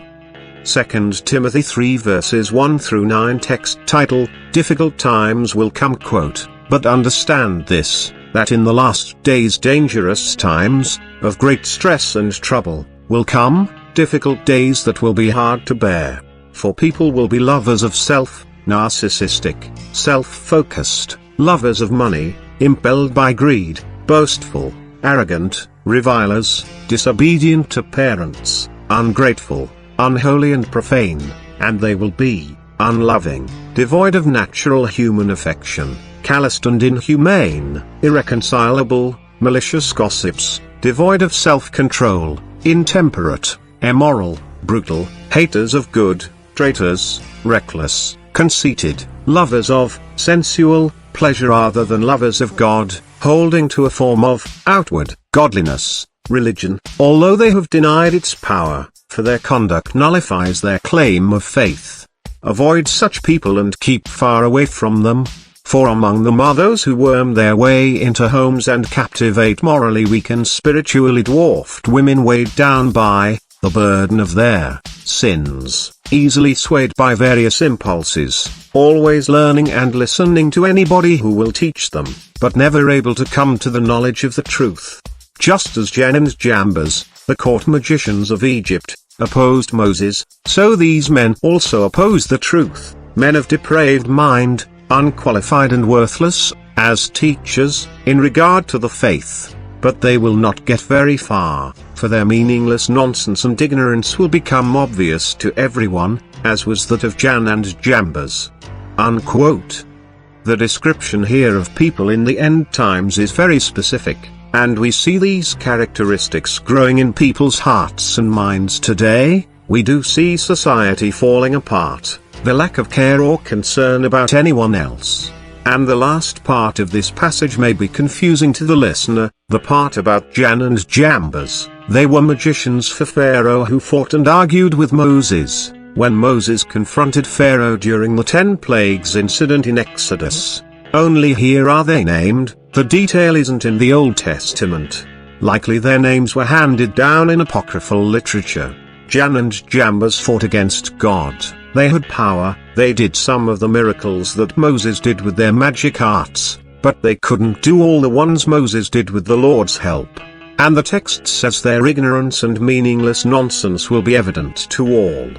2 Timothy 3 verses 1 through 9. Text title: Difficult times will come. Quote, but understand this, that in the last days dangerous times, of great stress and trouble, will come, difficult days that will be hard to bear. For people will be lovers of self, narcissistic, self-focused, lovers of money, impelled by greed, boastful, arrogant, revilers, disobedient to parents, ungrateful, unholy and profane, and they will be unloving, devoid of natural human affection, calloused and inhumane, irreconcilable, malicious gossips, devoid of self-control, intemperate, immoral, brutal, haters of good, traitors, reckless, conceited, lovers of sensual pleasure rather than lovers of God, holding to a form of outward godliness, religion, although they have denied its power, for their conduct nullifies their claim of faith. Avoid such people and keep far away from them, for among them are those who worm their way into homes and captivate morally weak and spiritually dwarfed women weighed down by the burden of their sins, easily swayed by various impulses, always learning and listening to anybody who will teach them, but never able to come to the knowledge of the truth. Just as Jannes and Jambres, the court magicians of Egypt, opposed Moses, so these men also oppose the truth, men of depraved mind, unqualified and worthless, as teachers, in regard to the faith. But they will not get very far, for their meaningless nonsense and ignorance will become obvious to everyone, as was that of Jannes and Jambres. Unquote. The description here of people in the end times is very specific, and we see these characteristics growing in people's hearts and minds today. We do see society falling apart, the lack of care or concern about anyone else. And the last part of this passage may be confusing to the listener, the part about Jannes and Jambres. They were magicians for Pharaoh who fought and argued with Moses, when Moses confronted Pharaoh during the 10 plagues incident in Exodus. Only here are they named, the detail isn't in the Old Testament. Likely their names were handed down in apocryphal literature. Jannes and Jambres fought against God. They had power, they did some of the miracles that Moses did with their magic arts, but they couldn't do all the ones Moses did with the Lord's help. And the text says their ignorance and meaningless nonsense will be evident to all.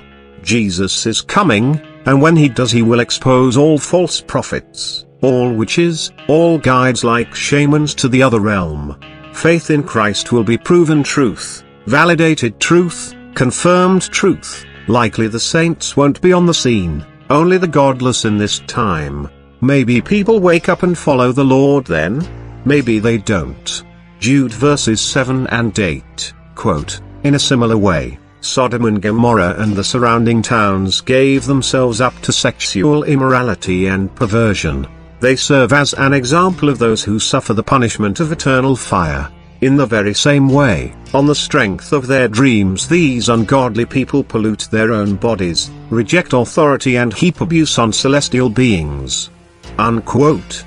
Jesus is coming, and when he does he will expose all false prophets, all witches, all guides like shamans to the other realm. Faith in Christ will be proven truth, validated truth, confirmed truth. Likely the saints won't be on the scene, only the godless in this time. Maybe people wake up and follow the Lord then. Maybe they don't. Jude verses 7 and 8, quote, in a similar way, Sodom and Gomorrah and the surrounding towns gave themselves up to sexual immorality and perversion. They serve as an example of those who suffer the punishment of eternal fire. In the very same way, on the strength of their dreams these ungodly people pollute their own bodies, reject authority and heap abuse on celestial beings. Unquote.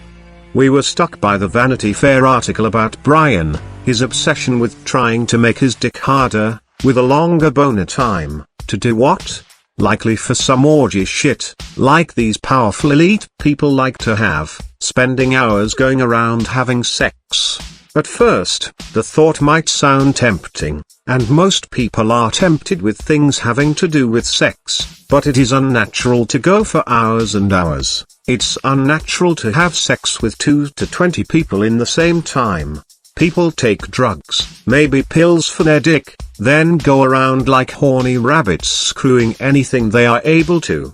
We were struck by the Vanity Fair article about Brian, his obsession with trying to make his dick harder, with a longer boner time, to do what? Likely for some orgy shit, like these powerful elite people like to have. spending hours going around having sex. At first, the thought might sound tempting, and most people are tempted with things having to do with sex, but it is unnatural to go for hours and hours. It's unnatural to have sex with 2 to 20 people in the same time. People take drugs, maybe pills for their dick, then go around like horny rabbits screwing anything they are able to.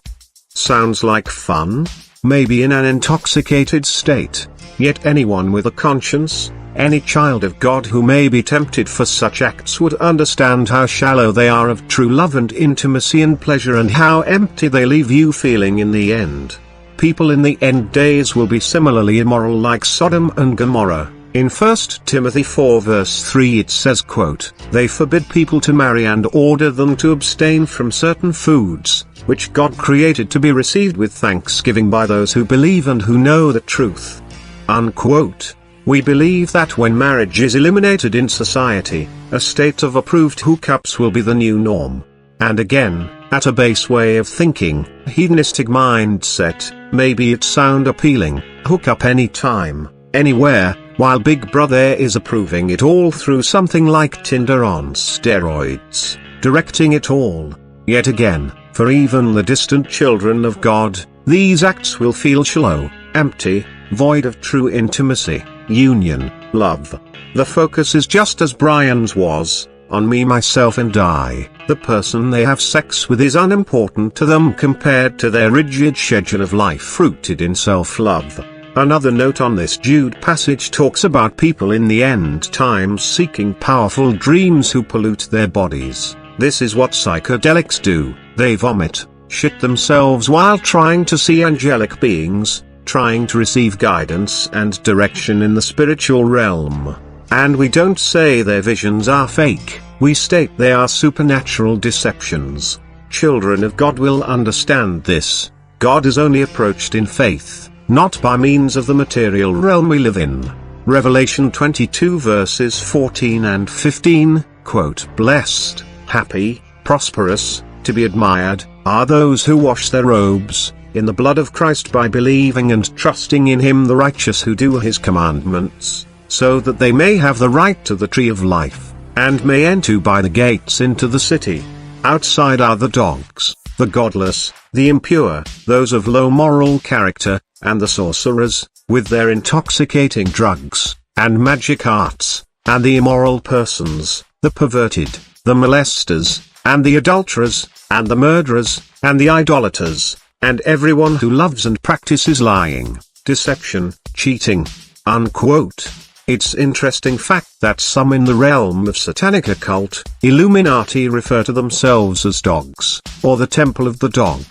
Sounds like fun? Maybe in an intoxicated state. Yet anyone with a conscience, any child of God who may be tempted for such acts would understand how shallow they are of true love and intimacy and pleasure, and how empty they leave you feeling in the end. People in the end days will be similarly immoral like Sodom and Gomorrah. In 1 Timothy 4 verse 3 it says, quote, "They forbid people to marry and order them to abstain from certain foods, which God created to be received with thanksgiving by those who believe and who know the truth." Unquote. We believe that when marriage is eliminated in society, a state of approved hookups will be the new norm. And again, at a base way of thinking, hedonistic mindset, maybe it sound appealing, hook up anytime, anywhere, while Big Brother is approving it all through something like Tinder on steroids, directing it all. Yet again, for even the distant children of God, these acts will feel shallow, empty, void of true intimacy, union, love. The focus is just as Brian's was, on me, myself and I. The person they have sex with is unimportant to them compared to their rigid schedule of life rooted in self-love. Another note on this Jude passage talks about people in the end times seeking powerful dreams who pollute their bodies. This is what psychedelics do. They vomit, shit themselves while trying to see angelic beings, trying to receive guidance and direction in the spiritual realm. And we don't say their visions are fake, we state they are supernatural deceptions. Children of God will understand this. God is only approached in faith, not by means of the material realm we live in. Revelation 22 verses 14 and 15, quote, "Blessed, happy, prosperous, to be admired, are those who wash their robes in the blood of Christ by believing and trusting in him, the righteous who do his commandments, so that they may have the right to the tree of life, and may enter by the gates into the city. Outside are the dogs, the godless, the impure, those of low moral character, and the sorcerers, with their intoxicating drugs, and magic arts, and the immoral persons, the perverted, the molesters, and the adulterers, and the murderers, and the idolaters, and everyone who loves and practices lying, deception, cheating." Unquote. It's interesting fact that some in the realm of satanic occult, Illuminati refer to themselves as dogs, or the temple of the dog.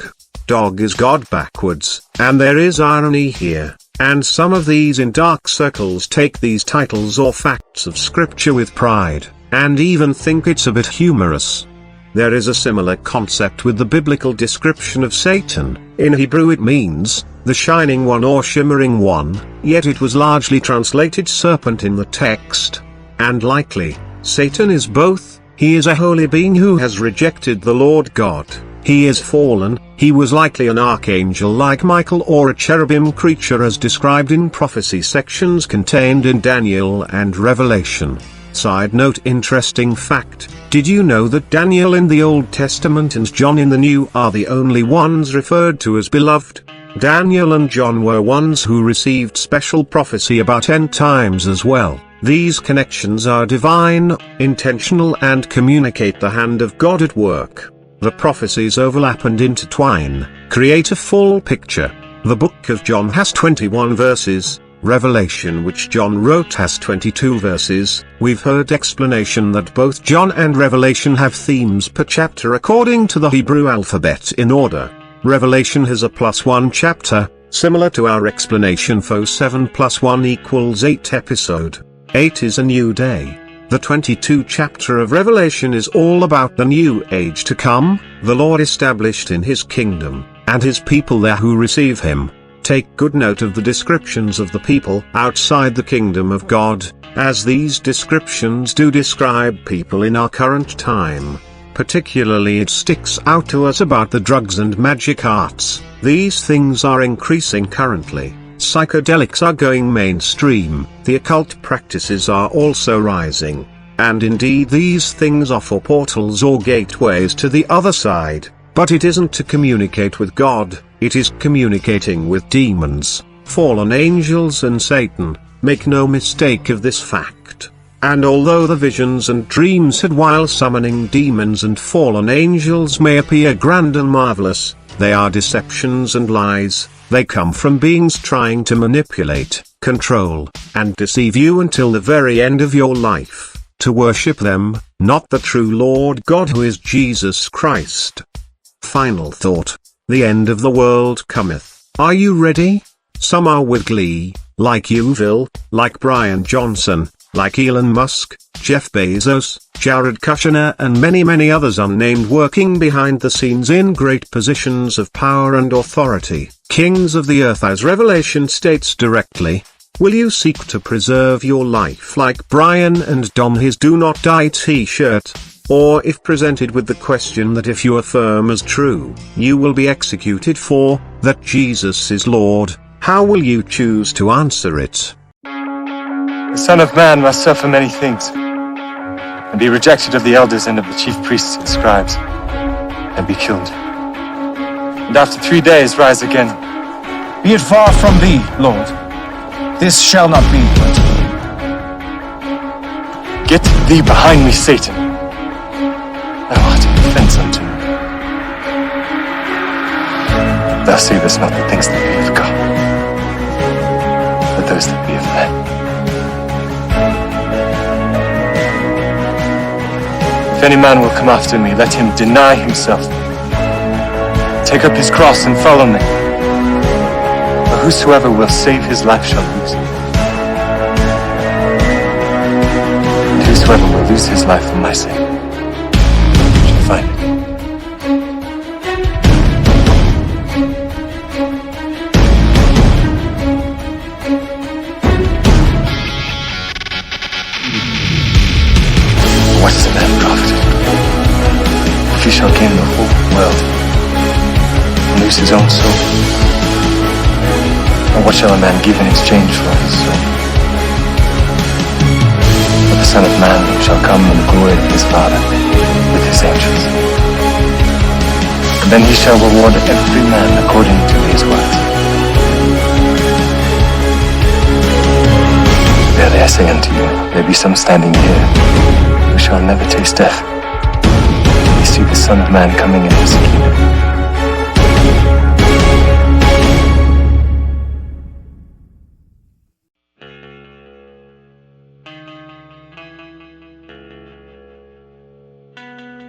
Dog is God backwards, and there is irony here, and some of these in dark circles take these titles or facts of scripture with pride, and even think it's a bit humorous. There is a similar concept with the biblical description of Satan. In Hebrew it means, the shining one or shimmering one, yet it was largely translated serpent in the text. And likely, Satan is both. He is a holy being who has rejected the Lord God. He is fallen. He was likely an archangel like Michael or a cherubim creature as described in prophecy sections contained in Daniel and Revelation. Side note, interesting fact, did you know that Daniel in the Old Testament and John in the New are the only ones referred to as beloved? Daniel and John were ones who received special prophecy about end times as well. These connections are divine, intentional, and communicate the hand of God at work. The prophecies overlap and intertwine, create a full picture. The book of John has 21 verses. Revelation, which John wrote, has 22 verses. We've heard explanation that both John and Revelation have themes per chapter according to the Hebrew alphabet in order. Revelation has a +1 chapter, similar to our explanation for 7 + 1 = 8 episode. 8 is a new day. The 22 chapter of Revelation is all about the new age to come, the Lord established in his kingdom, and his people there who receive him. Take good note of the descriptions of the people outside the kingdom of God, as these descriptions do describe people in our current time. Particularly it sticks out to us about the drugs and magic arts. These things are increasing currently. Psychedelics are going mainstream, the occult practices are also rising. And indeed these things offer portals or gateways to the other side, but it isn't to communicate with God, it is communicating with demons, fallen angels and Satan. Make no mistake of this fact. And although the visions and dreams had while summoning demons and fallen angels may appear grand and marvelous, they are deceptions and lies. They come from beings trying to manipulate, control, and deceive you until the very end of your life, to worship them, not the true Lord God who is Jesus Christ. Final thought. The end of the world cometh. Are you ready? Some are with glee, like Uville, like Brian Johnson, like Elon Musk, Jeff Bezos, Jared Kushner and many others unnamed working behind the scenes in great positions of power and authority, kings of the earth as Revelation states directly. Will you seek to preserve your life like Brian and don his Do Not Die t-shirt? Or if presented with the question that if you affirm as true, you will be executed for, that Jesus is Lord, how will you choose to answer it? The Son of Man must suffer many things, and be rejected of the elders and of the chief priests and scribes, and be killed. And after 3 days rise again. Be it far from thee, Lord. This shall not be unto thee. Get thee behind me, Satan. Thou art an offense unto me. Thou savest not the things that be of God, but those that be of men. If any man will come after me, let him deny himself, take up his cross and follow me. For whosoever will save his life shall lose it, and whosoever will lose his life for my sake shall find it. What is a man profited if he shall gain the whole world and lose his own soul? Or what shall a man give in exchange for his soul? For the Son of Man shall come in the glory of his Father with his angels. And then he shall reward every man according to his works. Verily I say unto you, there be some standing here who shall never taste death, till they see the Son of Man coming in his kingdom.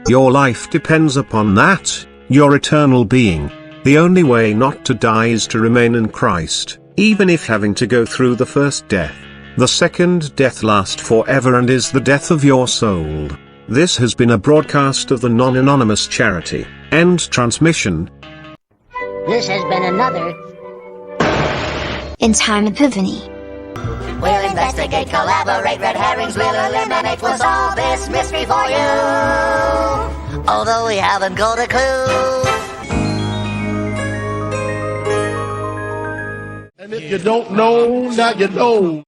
Your life depends upon that, your eternal being. The only way not to die is to remain in Christ, even if having to go through the first death. The second death lasts forever and is the death of your soul. This has been a broadcast of the non-anonymous charity. End transmission. This has been another In Time Epiphany. We'll investigate, collaborate, red herrings, we'll eliminate, we'll solve this mystery for you. Although we haven't got a clue. And if you don't know, now you know.